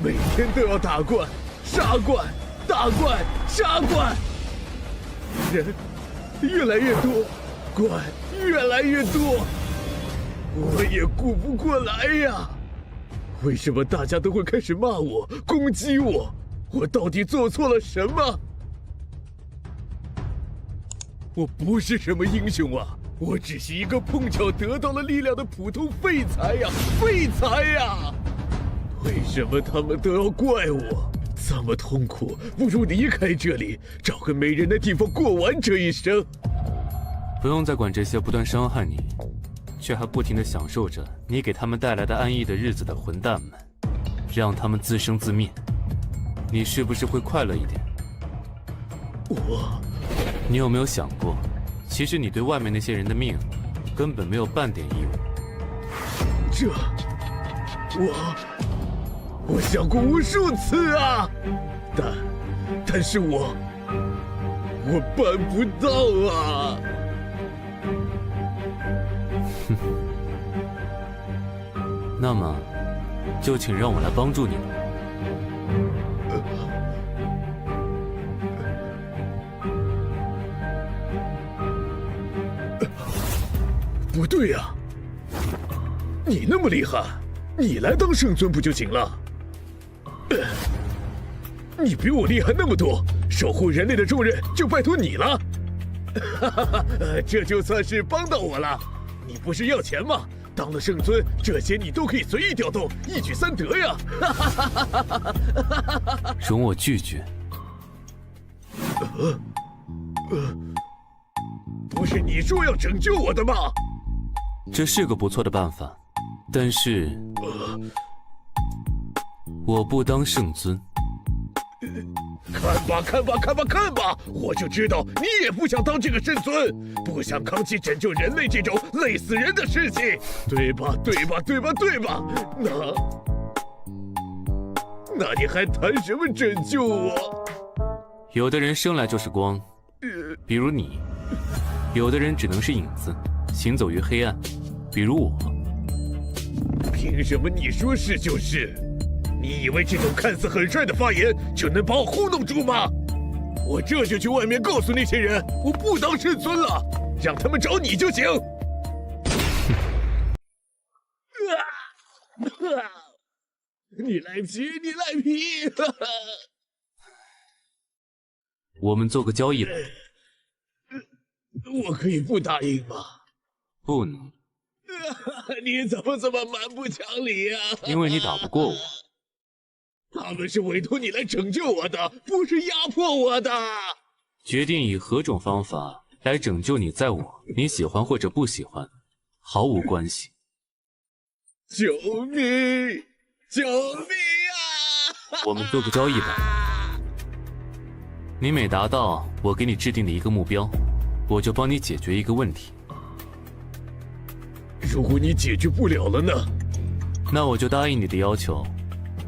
每天都要打怪、杀怪、打怪、杀怪，人越来越多，怪越来越多，我也顾不过来呀！为什么大家都会开始骂我、攻击我？我到底做错了什么？我不是什么英雄啊，我只是一个碰巧得到了力量的普通废材呀，废材呀！为什么他们都要怪我？这么痛苦，不如离开这里，找个没人的地方过完这一生。不用再管这些不断伤害你，却还不停地享受着你给他们带来的安逸的日子的混蛋们，让他们自生自灭，你是不是会快乐一点？你有没有想过，其实你对外面那些人的命根本没有半点义务？我想过无数次啊，但是我办不到啊。那么，就请让我来帮助你了。不对呀，你那么厉害，你来当圣尊不就行了？你比我厉害那么多，守护人类的重任就拜托你了。这就算是帮到我了。你不是要钱吗？当了圣尊，这些你都可以随意调动，一举三得呀！容我拒绝。不是你说要拯救我的吗？这是个不错的办法，但是我不当圣尊。看吧！我就知道你也不想当这个圣尊，不想扛起拯救人类这种累死人的事情，对吧？那你还谈什么拯救我？有的人生来就是光，比如你；有的人只能是影子，行走于黑暗，比如我。凭什么你说是就是？你以为这种看似很帅的发言就能把我糊弄住吗？我这就去外面告诉那些人，我不当圣尊了，让他们找你就行。你赖皮！我们做个交易吧。我可以不答应吗？不能。你怎么这么蛮不讲理呀？因为你打不过我。他们是委托你来拯救我的，不是压迫我的。决定以何种方法来拯救你，在我你喜欢或者不喜欢，毫无关系。救命啊！我们做个交易吧。你每达到我给你制定的一个目标，我就帮你解决一个问题。如果你解决不了了呢？那我就答应你的要求，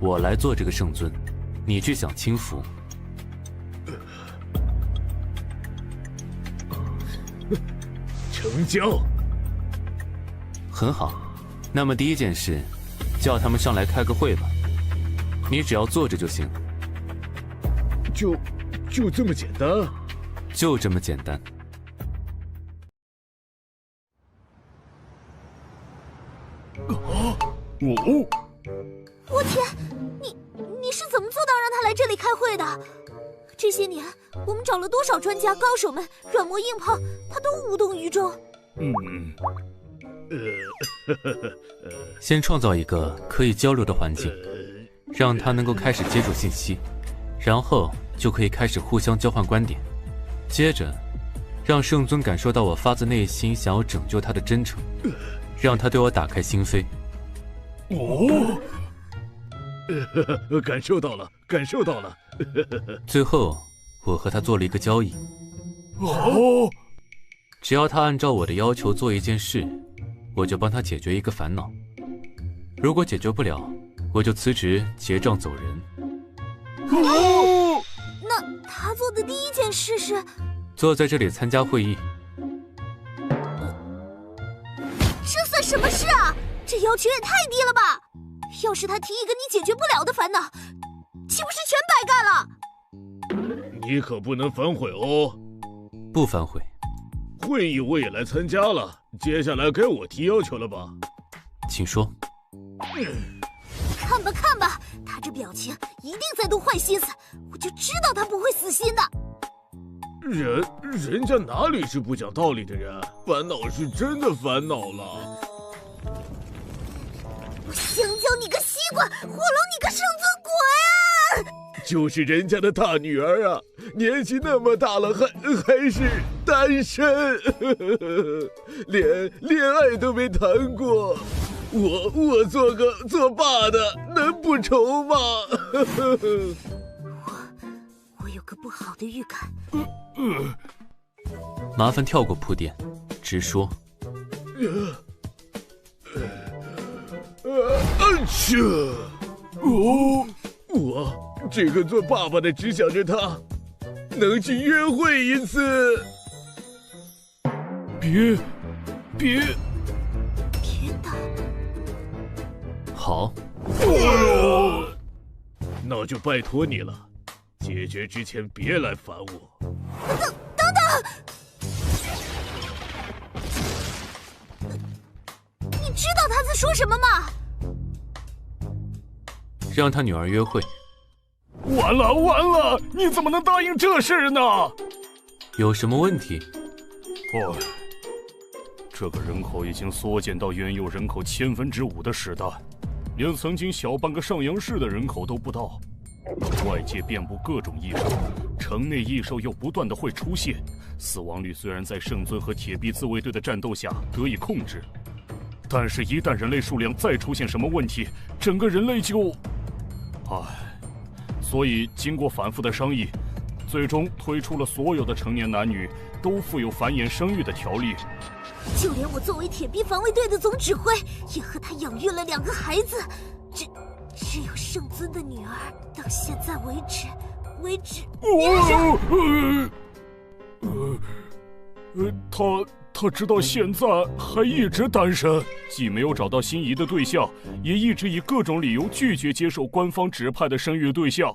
我来做这个圣尊，你去享清福。成交。很好，那么第一件事，叫他们上来开个会吧。你只要坐着就行。就这么简单？就这么简单。我天，你是怎么做到让他来这里开会的？这些年我们找了多少专家高手们，软磨硬泡，他都无动于衷。先创造一个可以交流的环境，让他能够开始接触信息，然后就可以开始互相交换观点。接着，让圣尊感受到我发自内心想要拯救他的真诚，让他对我打开心扉。感受到了。最后，我和他做了一个交易。只要他按照我的要求做一件事，我就帮他解决一个烦恼。如果解决不了，我就辞职结账走人。那他做的第一件事是坐在这里参加会议。这算什么事啊？这要求也太低了吧！要是他提一个你解决不了的烦恼，岂不是全白干了？你可不能反悔哦。不反悔。会议我也来参加了，接下来该我提要求了吧？请说。看吧看吧，他这表情一定在动坏心思，我就知道他不会死心的。人家哪里是不讲道理的人，烦恼是真的烦恼了。我香蕉你个西瓜，火龙你个圣尊鬼啊！就是人家的大女儿啊，年纪那么大了还是单身，连恋爱都没谈过。我做爸的能不愁吗？我有个不好的预感。麻烦跳过铺垫，直说。我这个做爸爸的只想着他能去约会一次。别打！好。那就拜托你了，解决之前别来烦我。等等！你知道他在说什么吗？让他女儿约会。完了！你怎么能答应这事呢？有什么问题？这个人口已经缩减到原有人口5/1000的时代，连曾经小半个上阳市的人口都不到。外界遍布各种异兽，城内异兽又不断的会出现，死亡率虽然在圣尊和铁臂自卫队的战斗下得以控制，但是一旦人类数量再出现什么问题，整个人类就……所以经过反复的商议，最终推出了所有的成年男女都负有繁衍生育的条例。就连我作为铁臂防卫队的总指挥，也和他养育了2个孩子。只有圣尊的女儿，到现在为止，他直到现在还一直单身，既没有找到心仪的对象，也一直以各种理由拒绝接受官方指派的生育对象。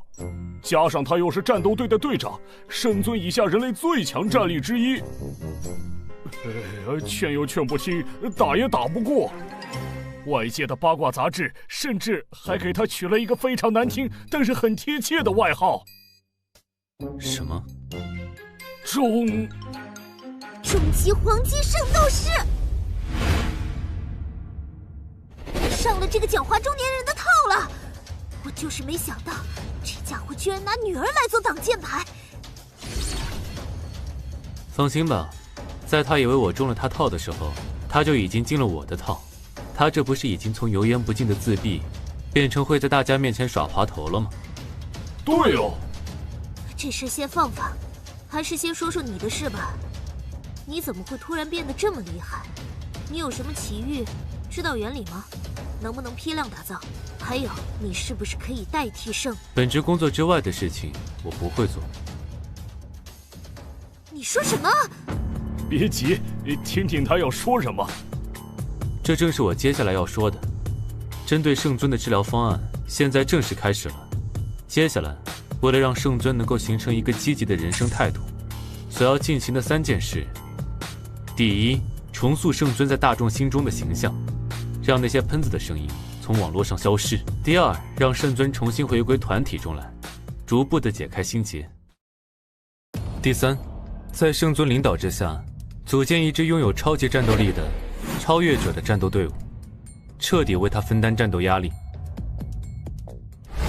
加上他又是战斗队的队长，圣尊以下人类最强战力之一。劝又劝不听，打也打不过。外界的八卦杂志甚至还给他取了一个非常难听，但是很贴切的外号。什么？终极黄金圣斗士！上了这个狡猾中年人的套了。我就是没想到，这家伙居然拿女儿来做挡箭牌。放心吧，在他以为我中了他套的时候，他就已经进了我的套。他这不是已经从油盐不进的自闭，变成会在大家面前耍滑头了吗？对哦。这事先放放，还是先说说你的事吧。你怎么会突然变得这么厉害？你有什么奇遇？知道原理吗？能不能批量打造？还有，你是不是可以代替圣？本职工作之外的事情，我不会做。你说什么？别急，听听他要说什么。这正是我接下来要说的。针对圣尊的治疗方案，现在正式开始了。接下来，为了让圣尊能够形成一个积极的人生态度，所要进行的3件事：第一，重塑圣尊在大众心中的形象，让那些喷子的声音从网络上消失；第二，让圣尊重新回归团体中来，逐步的解开心结；第三，在圣尊领导之下，组建一支拥有超级战斗力的超越者的战斗队伍，彻底为他分担战斗压力。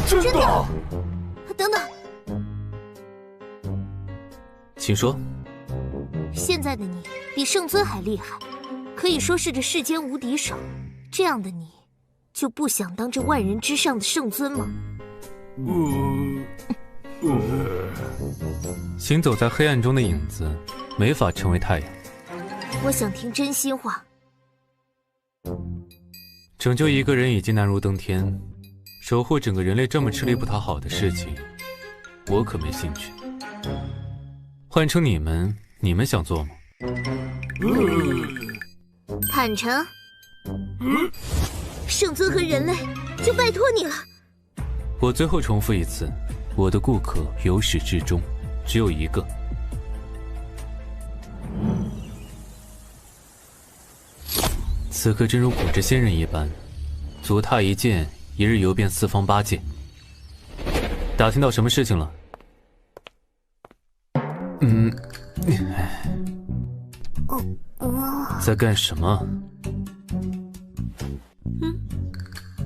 真的？等等，请说。现在的你比圣尊还厉害，可以说是这世间无敌手。这样的你，就不想当这万人之上的圣尊吗？行走在黑暗中的影子，没法成为太阳。我想听真心话。拯救一个人已经难如登天，守护整个人类这么吃力不讨好的事情，我可没兴趣。换成你们想做吗？坦诚，圣尊和人类就拜托你了。我最后重复一次，我的顾客由始至终只有一个。此刻真如古之仙人一般，足踏一剑，一日游遍四方八界。打听到什么事情了？在干什么？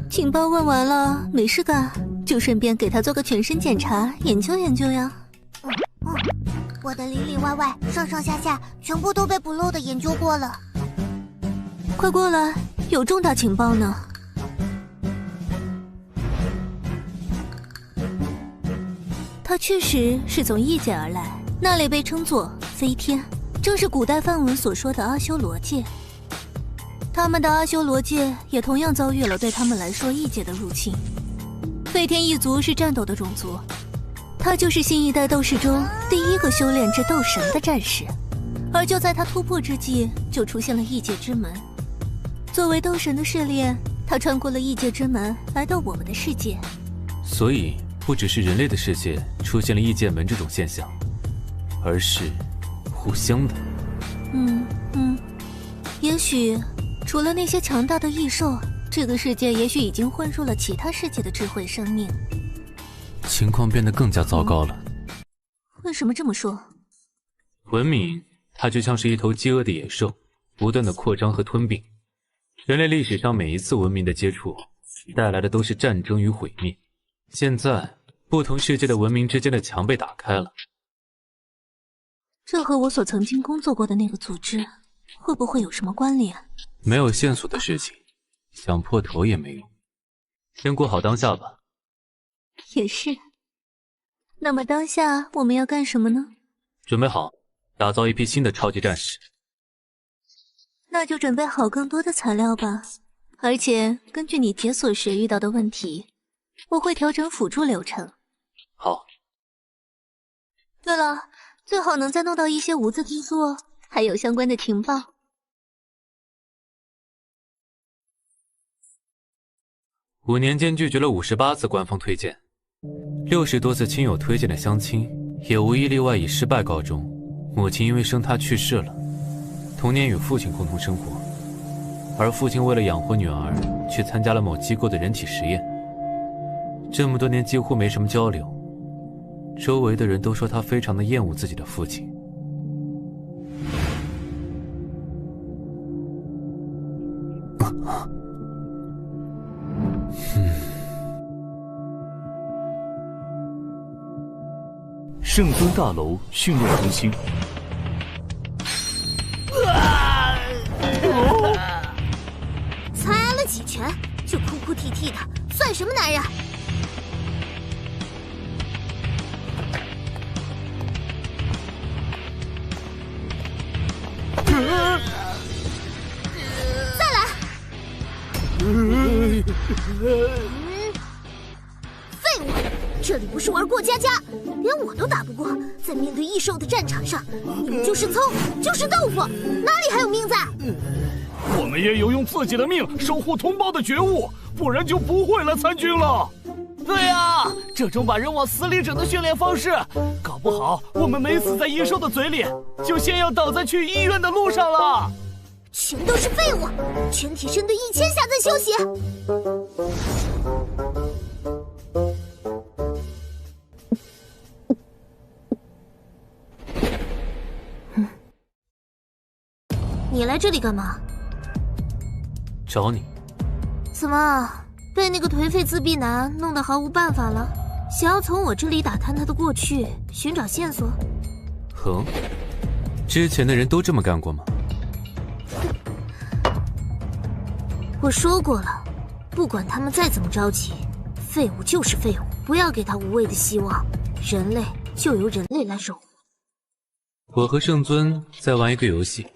情报问完了，没事干，就顺便给他做个全身检查，研究研究呀。我的里里外外、上上下下，全部都被不漏的研究过了。快过来，有重大情报呢。他确实是从异界而来，那里被称作飞天，正是古代梵文所说的阿修罗界。他们的阿修罗界也同样遭遇了对他们来说异界的入侵。飞天一族是战斗的种族，他就是新一代斗士中第一个修炼至斗神的战士。而就在他突破之际，就出现了异界之门。作为斗神的试炼，他穿过了异界之门，来到我们的世界。所以不只是人类的世界出现了异界门这种现象，而是互相的。也许除了那些强大的异兽，这个世界也许已经混入了其他世界的智慧生命。情况变得更加糟糕了。为什么这么说？文明它就像是一头饥饿的野兽，不断的扩张和吞并。人类历史上每一次文明的接触，带来的都是战争与毁灭。现在不同世界的文明之间的墙被打开了。这和我所曾经工作过的那个组织会不会有什么关联？没有线索的事情，想破头也没用。先过好当下吧。也是。那么当下我们要干什么呢？准备好，打造一批新的超级战士。那就准备好更多的材料吧。而且根据你解锁时遇到的问题，我会调整辅助流程。好。对了，最好能再弄到一些无字之作，还有相关的情报。5年间拒绝了58次官方推荐，60多次亲友推荐的相亲，也无一例外以失败告终。母亲因为生他去世了，童年与父亲共同生活，而父亲为了养活女儿，去参加了某机构的人体实验。这么多年几乎没什么交流，周围的人都说他非常的厌恶自己的父亲。圣尊大楼训练中心。才挨了几拳就哭哭啼啼的，算什么男人？再来！废物！这里不是玩过家家，连我都打不过，在面对异兽的战场上，你们就是葱，就是豆腐，哪里还有命在？我们也有用自己的命守护同胞的觉悟，不然就不会来参军了。对啊，这种把人往死里整的训练方式，搞不好我们没死在异兽的嘴里，就先要倒在去医院的路上了。全都是废物，全体深蹲1000下再休息。你来这里干嘛？找你。怎么被那个颓废自闭男弄得毫无办法了？想要从我这里打探他的过去，寻找线索？哼，之前的人都这么干过吗？我说过了，不管他们再怎么着急，废物就是废物，不要给他无谓的希望。人类就由人类来守护。我和圣尊在玩一个游戏。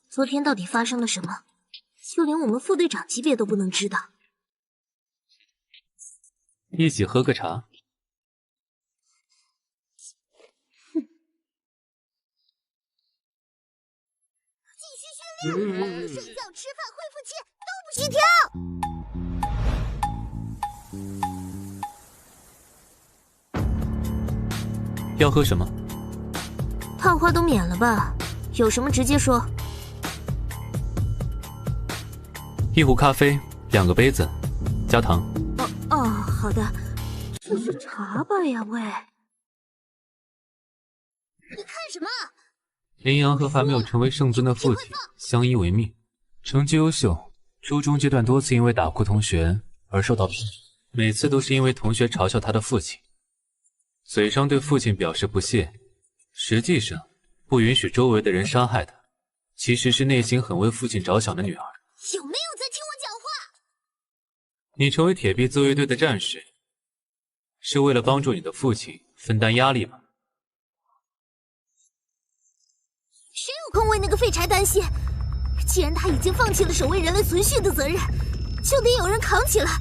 昨天到底发生了什么？就连我们副队长级别都不能知道。一起喝个茶。睡觉、吃饭、恢复期都不许停。要喝什么？套话都免了吧，有什么直接说。一壶咖啡，2个杯子，加糖。哦，好的。这是茶吧呀，喂！你看什么？林阳和还没有成为圣尊的父亲相依为命，成绩优秀。初中阶段多次因为打哭同学而受到批评，每次都是因为同学嘲笑他的父亲，嘴上对父亲表示不屑，实际上不允许周围的人伤害他，其实是内心很为父亲着想的女儿。有没有在听我讲话？你成为铁臂自卫队的战士，是为了帮助你的父亲分担压力吗？谁有空为那个废柴担心？既然他已经放弃了守卫人类存续的责任，就得有人扛起来。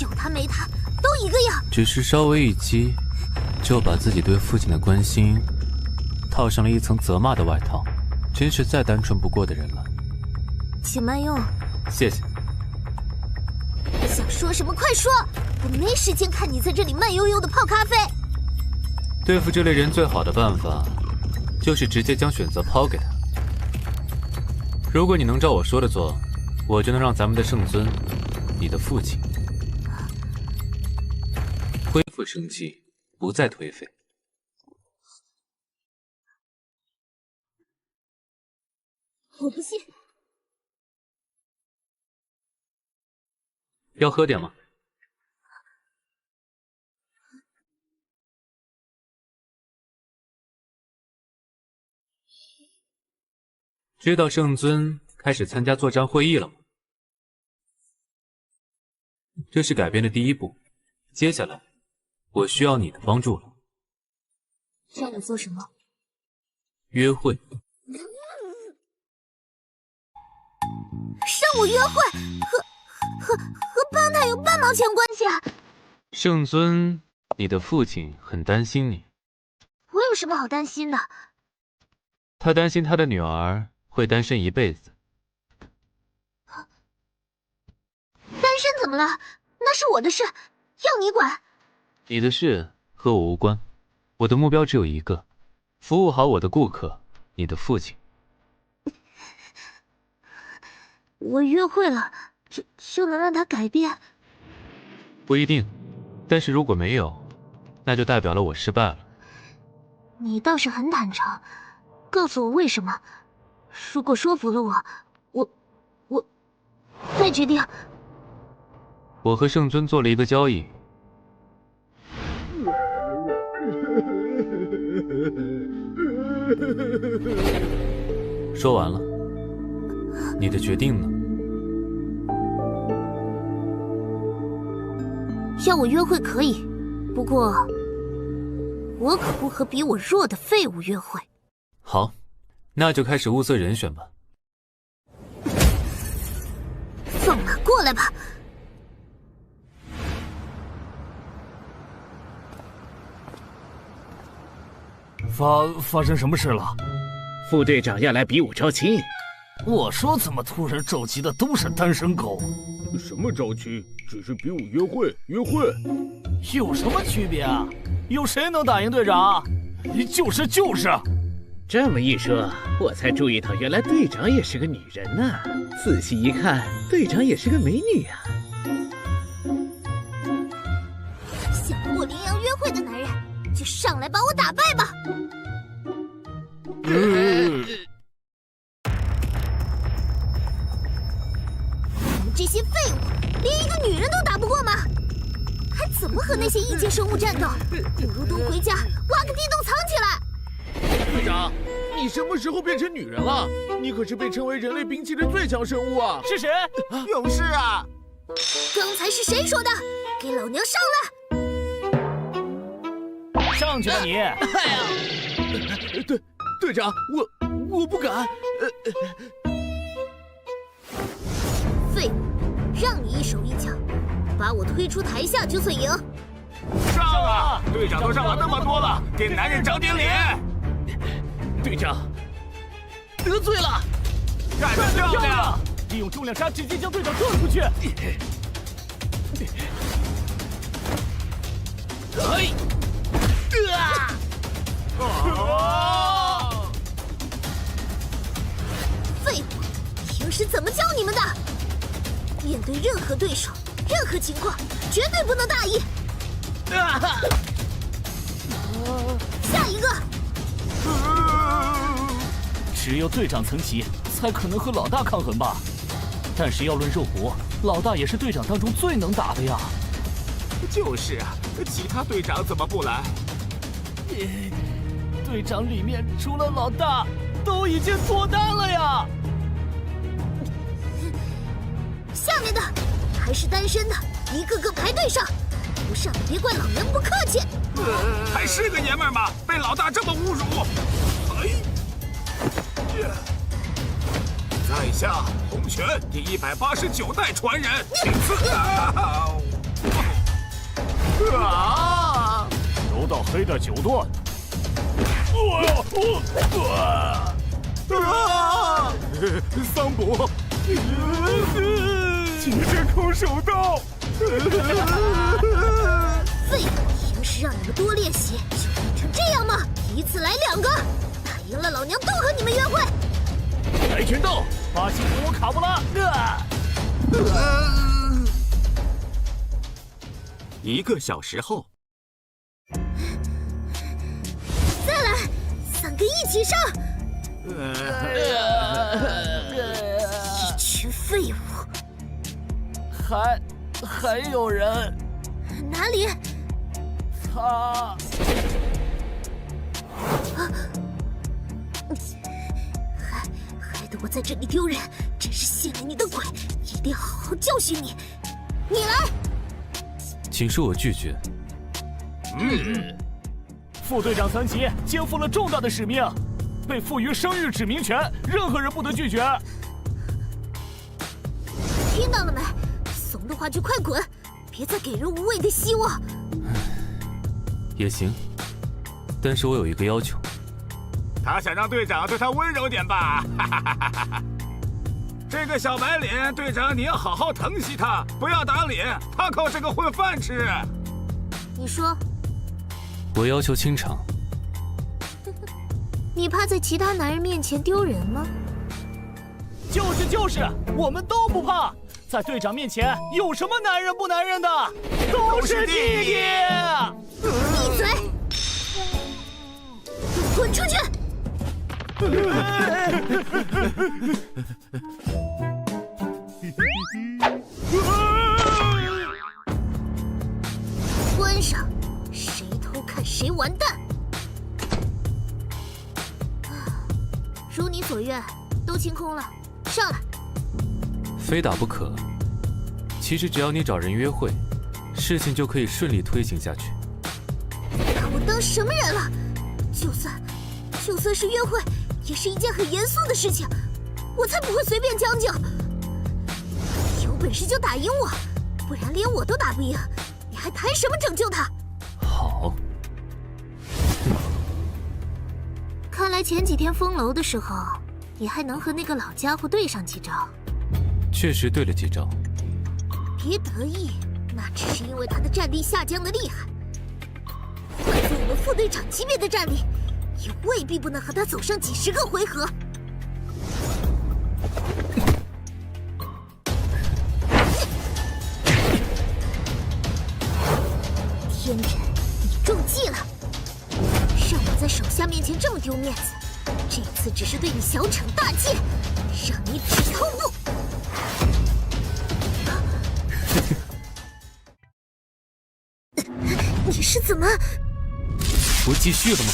有他没他都一个样。只是稍微一激，就把自己对父亲的关心套上了一层责骂的外套，真是再单纯不过的人了。请慢用。谢谢。想说什么快说，我没时间看你在这里慢悠悠的泡咖啡。对付这类人最好的办法，就是直接将选择抛给他。如果你能照我说的做，我就能让咱们的圣尊，你的父亲，恢复生机，不再颓废。我不信。要喝点吗？知道圣尊开始参加作战会议了吗？这是改变的第一步，接下来我需要你的帮助了。让我做什么？约会。让我约会，和帮他有半毛钱关系啊！圣尊，你的父亲很担心你。我有什么好担心的？他担心他的女儿会单身一辈子。单身怎么了？那是我的事，要你管。你的事和我无关，我的目标只有一个，服务好我的顾客，你的父亲。我约会了，就能让他改变？不一定，但是如果没有，那就代表了我失败了。你倒是很坦诚，告诉我为什么。如果说服了我再决定。我和圣尊做了一个交易。说完了，你的决定呢？要我约会可以，不过我可不和比我弱的废物约会。好，那就开始物色人选吧。放马过来吧！发生什么事了？副队长要来比武招亲。我说怎么突然召集的都是单身狗？什么招亲？只是比武约会，有什么区别啊？有谁能打赢队长？就是。这么一说，我才注意到原来队长也是个女人呢。仔细一看，队长也是个美女啊。想和我羚羊约会的男人，就上来把我打败吧！你们这些废物，连一个女人都打不过吗？还怎么和那些异界生物战斗？不如都回家挖个地洞藏起来！队长，你什么时候变成女人了？你可是被称为人类兵器的最强生物啊！是谁？勇士啊！刚才是谁说的？给老娘上来！上去吧你！哎呀，队长，我不敢。废物，让你一手一脚，把我推出台下就算赢。上啊！队长都上了那么多了，给男人长点脸。队长，得罪了。干得漂亮！利用重量杀直接将队长撞出去。哎！废物！平时怎么教你们的？面对任何对手、任何情况，绝对不能大意。下一个。只有队长层级才可能和老大抗衡吧？但是要论肉搏，老大也是队长当中最能打的呀。就是啊，其他队长怎么不来？队长里面除了老大，都已经脱单了呀。下面的还是单身的，一个个排队上。不上别怪老娘不客气。还是个爷们儿吗？被老大这么侮辱！在下洪拳第189代传人，请赐。柔道黑带9段。桑博，极致空手道。废物！平时让你们多练习，就练成这样吗？一次来2个，打赢了老娘都和你们约会。跆拳道，巴西国卡布拉。1个小时后，再来3个一起上。一群废物！还有人？哪里？他。害得我在这里丢人，真是信了你的鬼！一定好好教训你。你来。请恕我拒绝。副队长层级肩负了重大的使命，被赋予生育指名权，任何人不得拒绝。听到了没？怂的话就快滚，别再给人无谓的希望。也行，但是我有一个要求。他想让队长对他温柔点吧？这个小白脸队长，你要好好疼惜他，不要打脸，他靠这个混饭吃。你说。我要求清场。你怕在其他男人面前丢人吗？就是，我们都不怕。在队长面前，有什么男人不男人的？都是弟弟。闭嘴！滚出去！关上，谁偷看谁完蛋！如你所愿，都清空了，上来。非打不可。其实只要你找人约会，事情就可以顺利推行下去。把我当什么人了？就算是约会，也是一件很严肃的事情，我才不会随便将就。有本事就打赢我，不然连我都打不赢，你还谈什么拯救他？好。看来前几天封楼的时候，你还能和那个老家伙对上几招。确实对了几招。别得意，那只是因为他的战力下降的厉害。换做我们副队长级别的战力，也未必不能和他走上几10个回合。天真，你中计了！让我在手下面前这么丢面子，这次只是对你小惩大戒，让你止痛不。你是怎么？不继续了吗？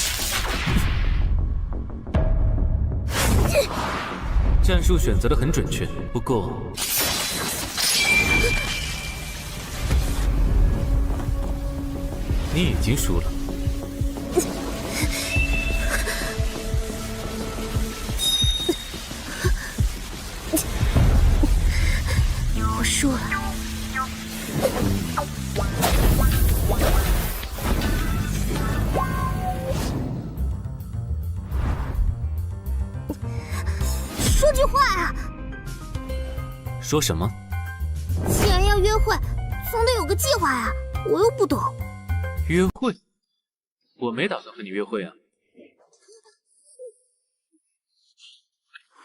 战术选择的很准确，不过你已经输了。我输了。说句话啊！说什么？既然要约会，总得有个计划呀。我又不懂。约会？我没打算和你约会啊。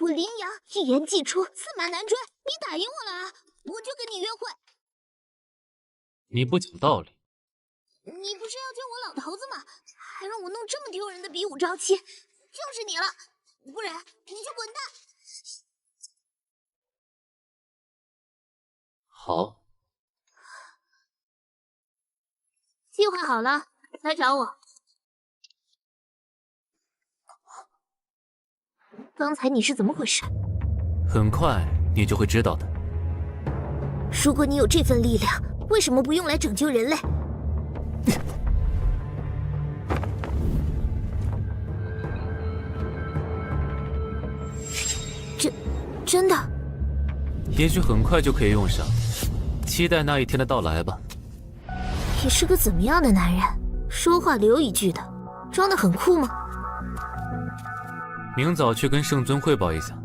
我羚羊一言既出，驷马难追。你答应我了啊，我就跟你约会。你不讲道理。你不是要救我老头子吗？还让我弄这么丢人的比武招妻，就是你了。不然你就滚蛋。好。计划好了，来找我。刚才你是怎么回事？很快你就会知道的。如果你有这份力量，为什么不用来拯救人类？真的？也许很快就可以用上，期待那一天的到来吧。你是个怎么样的男人？说话留一句的，装得很酷吗？明早去跟圣尊汇报一下。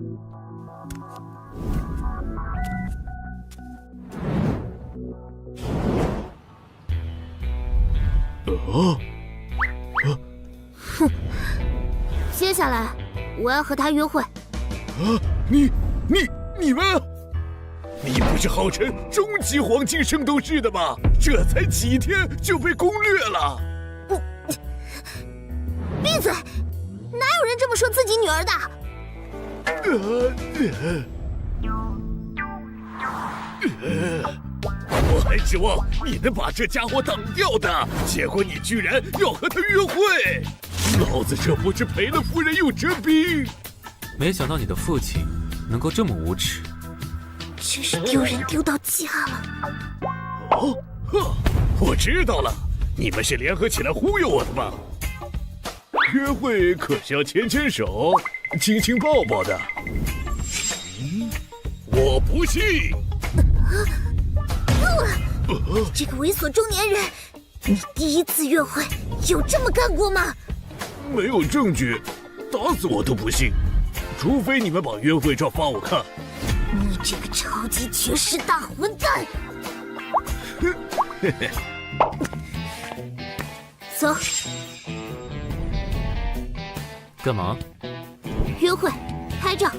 哼，接下来我要和他约会。你们，你不是号称终极黄金圣斗士的吗？这才几天就被攻略了！闭嘴！哪有人这么说自己女儿的？我还指望你能把这家伙挡掉的，结果你居然要和他约会！老子这不是赔了夫人又折兵！没想到你的父亲能够这么无耻，真是丢人丢到家了。我知道了，你们是联合起来忽悠我的吧？约会可是要牵牵手、亲亲抱抱的。我不信！这个猥琐中年人，你第一次约会有这么干过吗？没有证据，打死我都不信。除非你们把约会照发我看。你这个超级绝世大混蛋！走。干嘛？约会，拍照，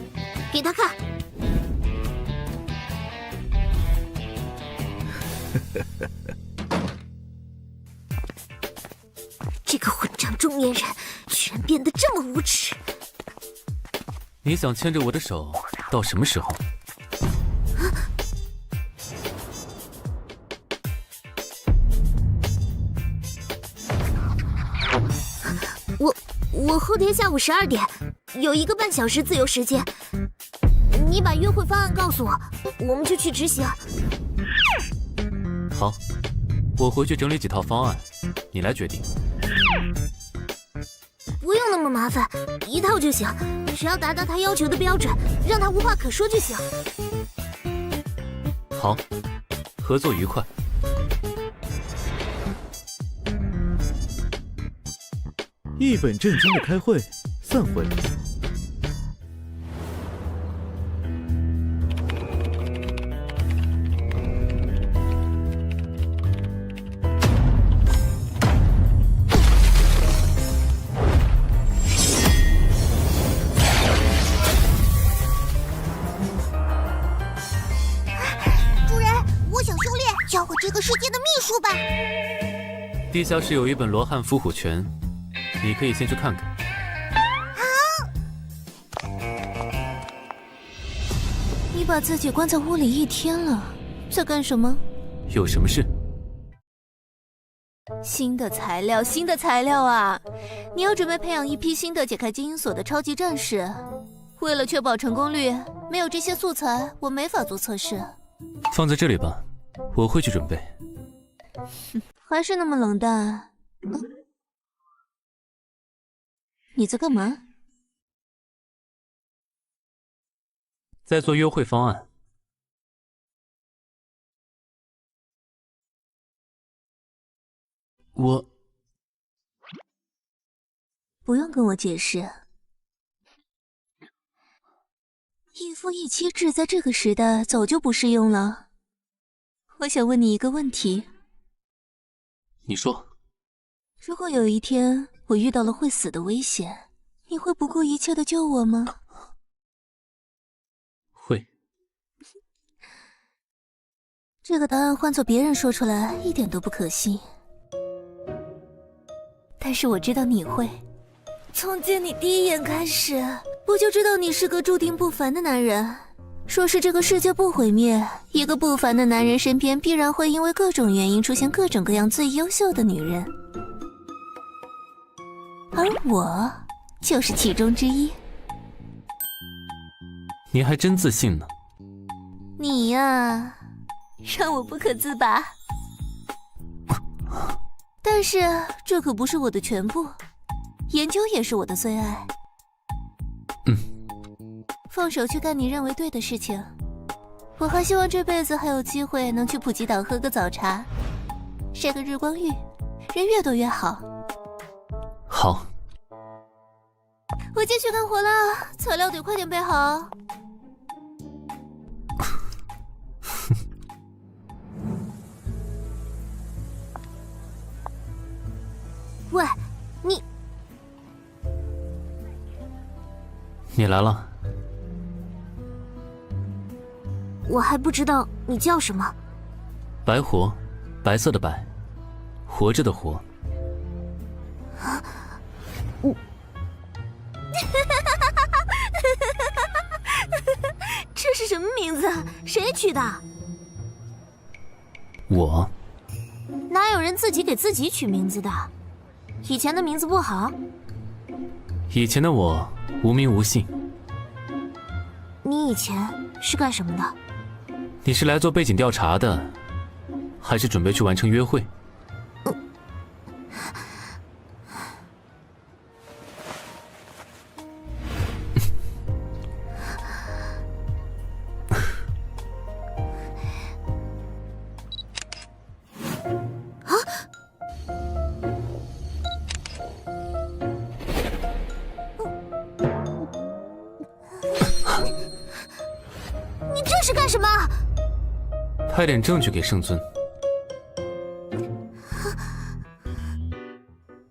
给他看。这个混账中年人居然变得这么无耻！你想牵着我的手到什么时候？我后天下午12点有1个半小时自由时间，你把约会方案告诉我，我们就去执行。好，我回去整理几套方案，你来决定。不用那么麻烦，1套就行，只要达到他要求的标准，让他无话可说就行。好，合作愉快。一本正经的开会，散会。主人，我想修炼，叫我这个世界的秘书吧。地下室有一本罗汉伏虎拳，你可以先去看看。你把自己关在屋里1天了，在干什么？有什么事？新的材料，新的材料啊！你要准备培养一批新的解开基因锁的超级战士。为了确保成功率，没有这些素材，我没法做测试。放在这里吧，我会去准备。还是那么冷淡。你在干嘛？在做优惠方案。我不用跟我解释。一夫一妻制在这个时代早就不适用了。我想问你一个问题。你说。如果有一天我遇到了会死的危险，你会不顾一切的救我吗？会。这个答案换做别人说出来一点都不可信，但是我知道你会。从见你第一眼开始，我就知道你是个注定不凡的男人。说是这个世界不毁灭，一个不凡的男人身边必然会因为各种原因出现各种各样最优秀的女人，而我就是其中之一。你还真自信呢。你呀，让我不可自拔。但是这可不是我的全部，研究也是我的最爱。放手去干你认为对的事情。我还希望这辈子还有机会能去普吉岛喝个早茶，晒个日光浴，人越多越好。好。我继续干活了，材料得快点备好。喂，你来了。我还不知道你叫什么。白活，白色的白，活着的活。这是什么名字？谁取的？我。哪有人自己给自己取名字的？以前的名字不好？以前的我无名无姓。你以前是干什么的？你是来做背景调查的，还是准备去完成约会？你这是干什么？派点证据给圣尊。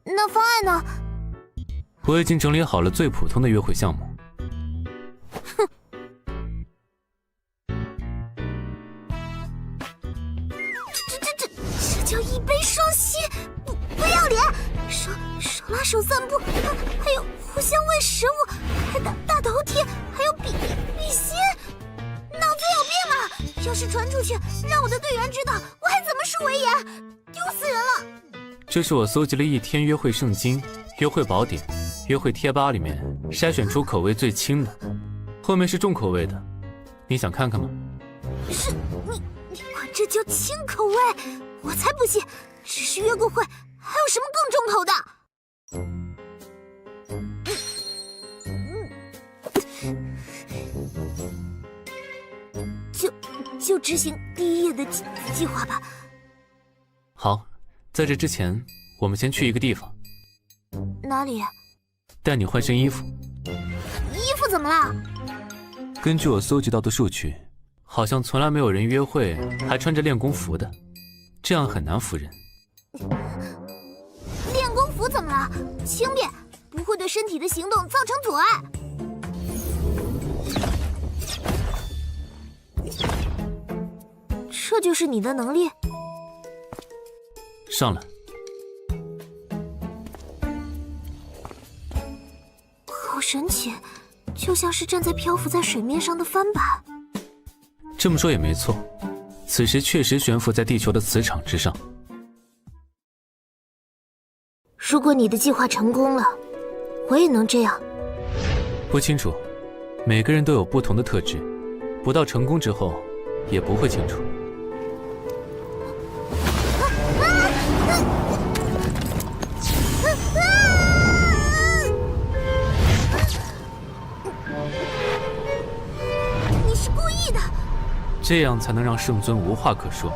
那方案呢？我已经整理好了最普通的约会项目。哼！这叫一杯双喜，不要脸！手拉手散步，还有互相喂食物，还大头贴，还有比心。脑子有病啊！要是传出去，让我的队员知道，我还怎么输维严？丢死人了！这是我搜集了1天约会圣经、约会宝典、约会贴吧里面筛选出口味最轻的，后面是重口味的，你想看看吗？是你管这叫轻口味？我才不信！只是约过会，还有什么更重口的？就执行第1页的计划吧。好，在这之前，我们先去一个地方。哪里？带你换身衣服。衣服怎么了？根据我搜集到的数据，好像从来没有人约会还穿着练功服的，这样很难服人。练功服怎么了？轻便，不会对身体的行动造成阻碍。这就是你的能力？上来。好神奇，就像是站在漂浮在水面上的帆板。这么说也没错，此时确实悬浮在地球的磁场之上。如果你的计划成功了，我也能这样。不清楚，每个人都有不同的特质，不到成功之后也不会清楚。你是故意的，这样才能让圣尊无话可说。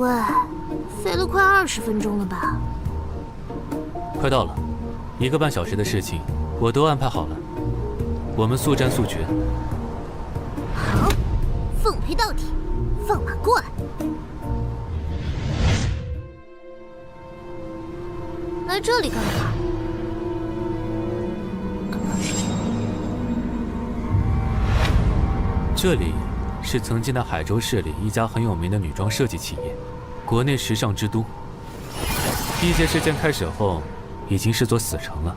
喂，飞了快20分钟了吧？快到了，1个半小时的事情我都安排好了，我们速战速决。好，奉陪到底，放马过来！来这里干嘛？这里是曾经的海州市里一家很有名的女装设计企业，国内时尚之都。地界事件开始后，已经是座死城了。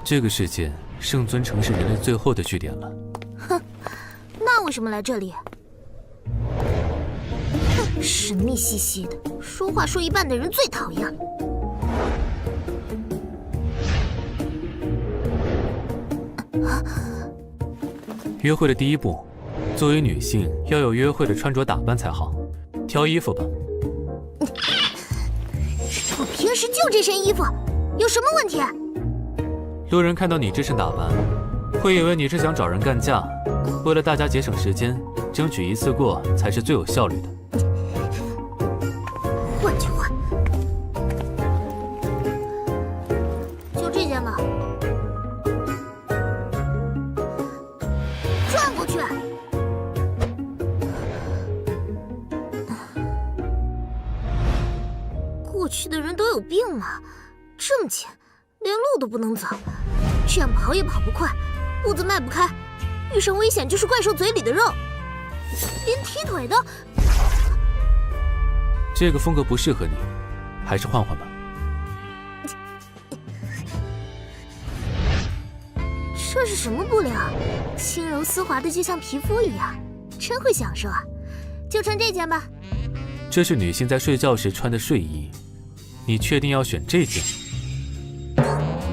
这个世界，圣尊城是人类最后的据点了。哼，那为什么来这里？哼，神秘兮兮的，说话说一半的人最讨厌。约会的第一步，作为女性要有约会的穿着打扮才好。挑衣服吧。我平时就这身衣服，有什么问题？路人看到你这身打扮，会以为你是想找人干架。为了大家节省时间，争取一次过才是最有效率的。换就换，就这件吧。转过去。过去的人都有病吗？这么浅，连路都不能走，这样跑也跑不快，步子迈不开，遇上危险就是怪兽嘴里的肉，连踢腿的。这个风格不适合你，还是换换吧。这是什么布料？轻柔丝滑的，就像皮肤一样，真会享受啊！就穿这件吧。这是女性在睡觉时穿的睡衣，你确定要选这件？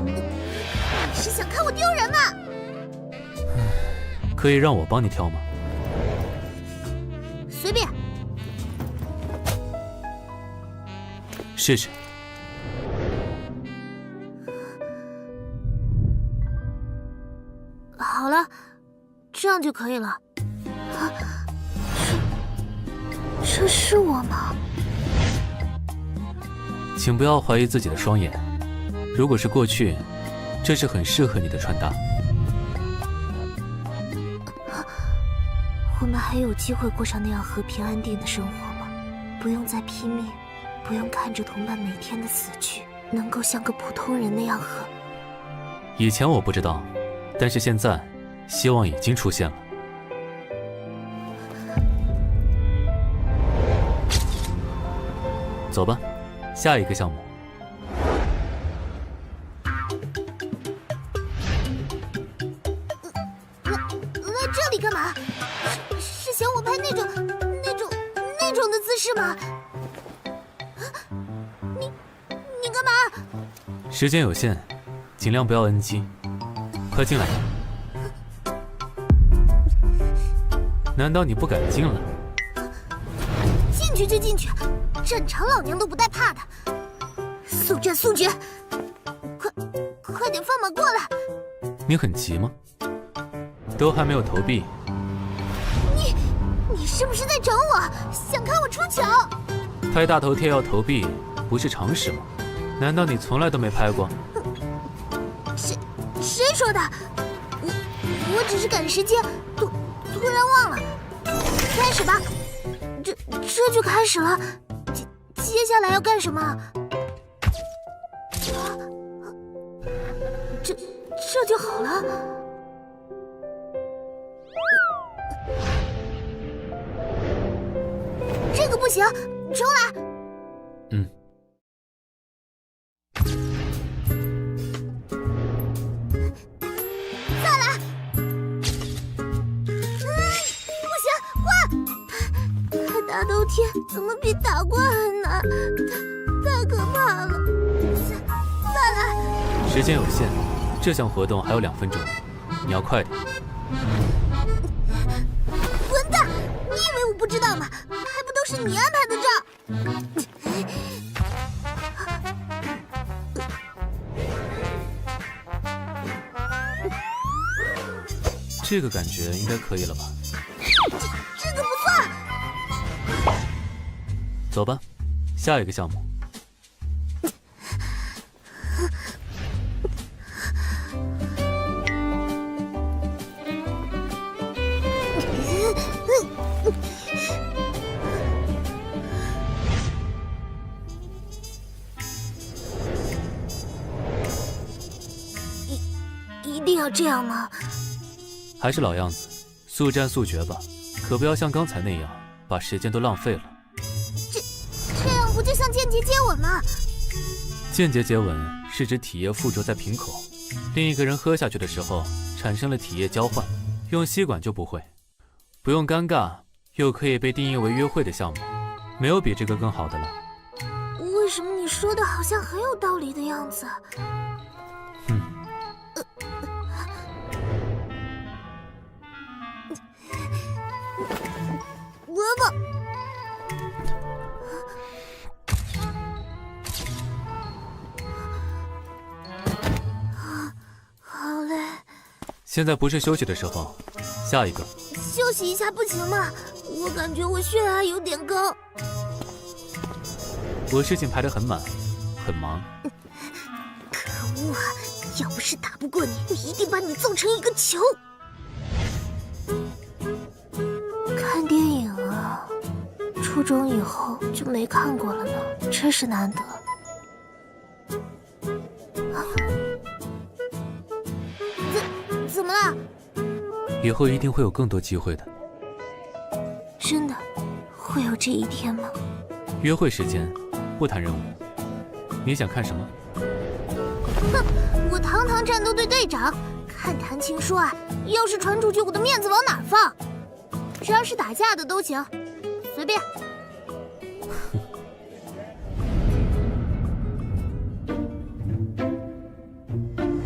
你是想看我丢人吗？可以让我帮你挑吗？随便。试试。好了，这样就可以了。啊，这是我吗？请不要怀疑自己的双眼。如果是过去，这是很适合你的穿搭。我们还有机会过上那样和平安定的生活吗？不用再拼命，不用看着同伴每天的死去，能够像个普通人那样和……以前我不知道，但是现在，希望已经出现了。走吧，下一个项目。来这里干嘛？是想我拍那种的姿势吗？你干嘛？时间有限，尽量不要 NG。快进来！难道你不敢进了？进去就进去，正常老娘都不带怕的。速战速决，快点放马过来！你很急吗？都还没有投币。你是不是在整我？想看我出糗？拍大头贴要投币，不是常识吗？难道你从来都没拍过？谁说的？我只是赶时间，突然忘了。开始吧，这就开始了。接下来要干什么？这就好了。这个不行，重来。嗯。再来。不行，换。大头贴怎么比打怪还难？太可怕了。再来。时间有限，这项活动还有2分钟，你要快点。混蛋！你以为我不知道吗？还不都是你安排的账？这个感觉应该可以了吧？这个不算。走吧，下一个项目。一定要这样吗？还是老样子，速战速决吧，可不要像刚才那样把时间都浪费了。这样不就像间接接吻吗？间接接吻是指体液附着在瓶口，另一个人喝下去的时候产生了体液交换，用吸管就不会，不用尴尬，又可以被定义为约会的项目，没有比这个更好的了。为什么你说的好像很有道理的样子？伯伯，好累。现在不是休息的时候，下一个。休息一下不行吗？我感觉我血压有点高。我事情排得很满，很忙。可恶啊！要不是打不过你，我一定把你揍成一个球。看电影啊，初中以后就没看过了呢，真是难得。怎么了？以后一定会有更多机会的。真的会有这一天吗？约会时间，不谈任务。你想看什么？哼，我堂堂战斗队队长，看谈情说爱，要是传出去，我的面子往哪放？只要是打架的都行，随便。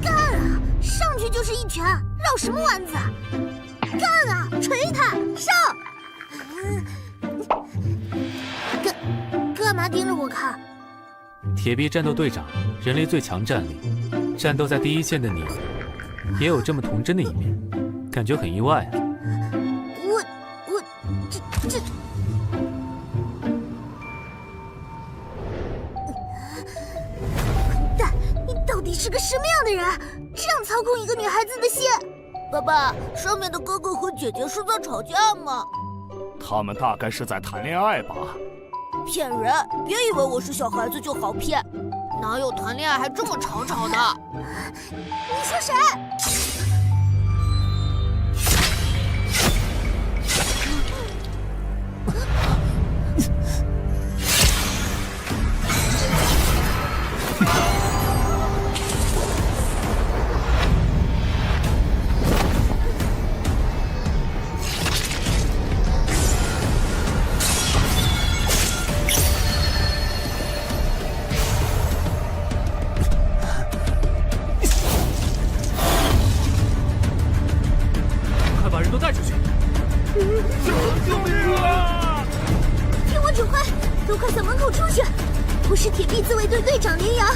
干啊！上去就是一拳，绕什么弯子？干啊！捶他！上！干嘛盯着我看？铁臂战斗队长，人类最强战力，战斗在第一线的你，也有这么童真的一面，感觉很意外啊。这混蛋！你到底是个什么样的人？这样操控一个女孩子的心？爸爸，上面的哥哥和姐姐是在吵架吗？他们大概是在谈恋爱吧。骗人！别以为我是小孩子就好骗，哪有谈恋爱还这么吵吵的？你说谁？救命啊！听我指挥，都快向门口出去！我是铁臂自卫队队长林阳。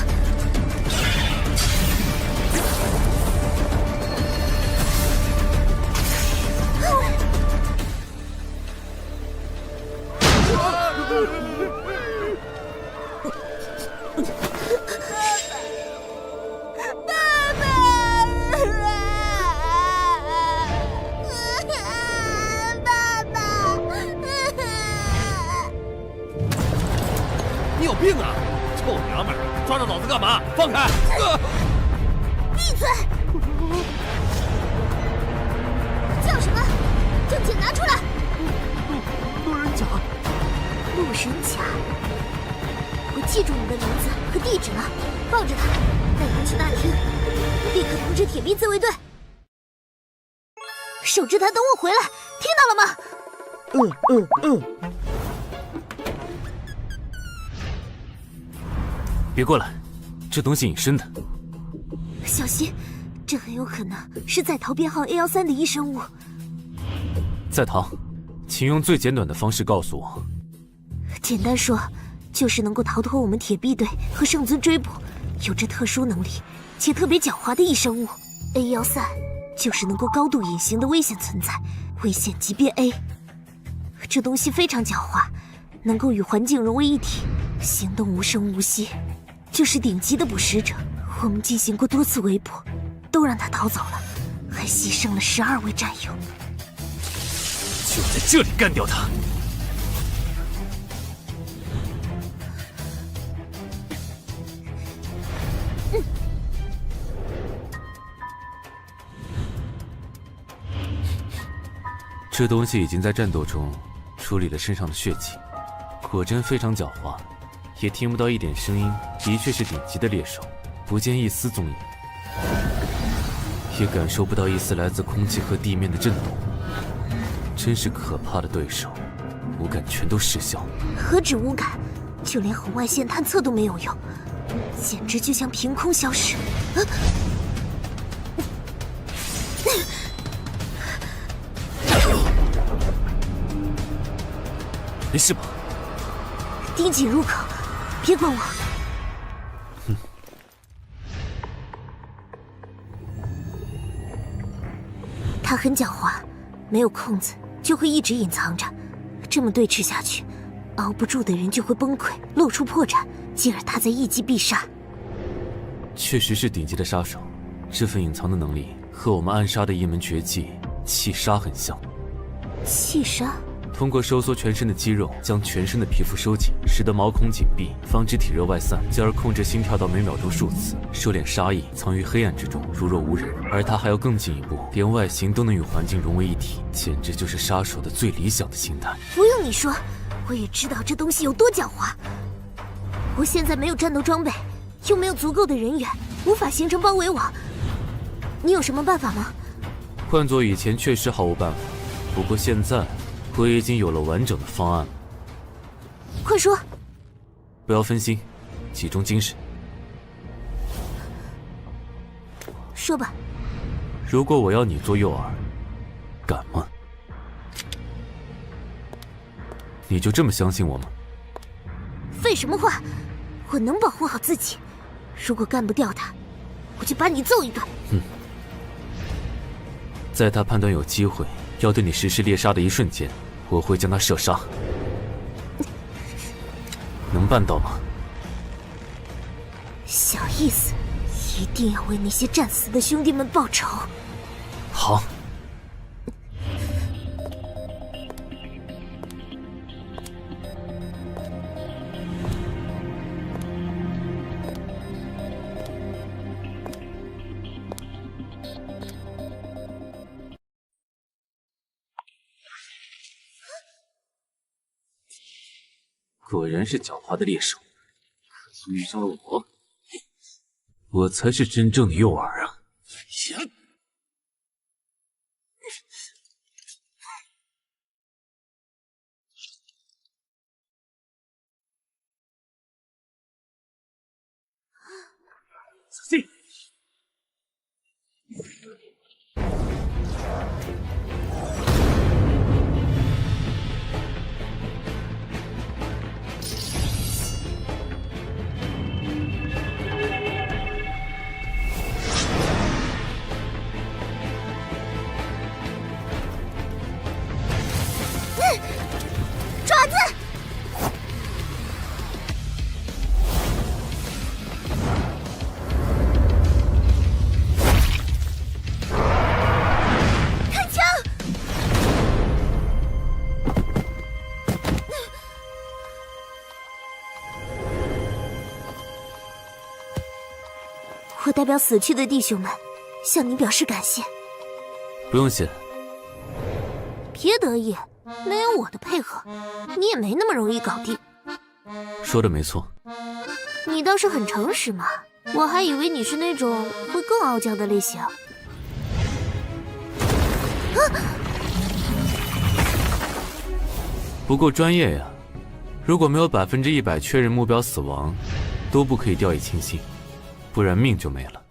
病啊！臭娘们儿，抓着老子干嘛？放开！闭嘴！叫什么？证件拿出来！路人甲。路人甲，我记住你的名字和地址了，抱着他，带他去大厅，立刻通知铁臂自卫队。守着他，等我回来，听到了吗？别过来，这东西隐身的。小心，这很有可能是在逃编号 A13的异生物。在逃，请用最简短的方式告诉我。简单说，就是能够逃脱我们铁臂队和圣尊追捕，有着特殊能力且特别狡猾的异生物。A13就是能够高度隐形的危险存在，危险级别 A。这东西非常狡猾，能够与环境融为一体，行动无声无息，这是顶级的捕食者。我们进行过多次围捕，都让他逃走了，还牺牲了12位战友。就在这里干掉他！这东西已经在战斗中处理了身上的血迹，果真非常狡猾，也听不到一点声音，的确是顶级的猎手，不见一丝踪影，也感受不到一丝来自空气和地面的震动，真是可怕的对手，五感全都失效。何止五感，就连红外线探测都没有用，简直就像凭空消失。没事吧？盯紧入口，别管我。他很狡猾，没有空子就会一直隐藏着，这么对峙下去，熬不住的人就会崩溃，露出破绽，进而他再一击必杀。确实是顶级的杀手，这份隐藏的能力和我们暗杀的一门绝技气杀很像。气杀？通过收缩全身的肌肉，将全身的皮肤收紧，使得毛孔紧闭，防止体热外散，进而控制心跳到每秒钟数次，收敛杀意，藏于黑暗之中，如若无人。而他还要更进一步，连外形都能与环境融为一体，简直就是杀手的最理想的形态。不用你说，我也知道这东西有多狡猾。我现在没有战斗装备，又没有足够的人员，无法形成包围网。你有什么办法吗？换做以前确实毫无办法，不过现在我已经有了完整的方案。快说！不要分心，集中精神。说吧。如果我要你做诱饵，敢吗？你就这么相信我吗？废什么话！我能保护好自己。如果干不掉他，我就把你揍一顿。在他判断有机会要对你实施猎杀的一瞬间，我会将他射杀。能办到吗？小意思，一定要为那些战死的兄弟们报仇。好。果然是狡猾的猎手，可惜遇上了我，我才是真正的诱饵啊！小心！爪子！开枪！我代表死去的弟兄们，向你表示感谢。不用谢。别得意，没有我的配合，你也没那么容易搞定。说的没错。你倒是很诚实嘛，我还以为你是那种会更傲娇的类型。不够专业呀！如果没有100%确认目标死亡，都不可以掉以轻心，不然命就没了。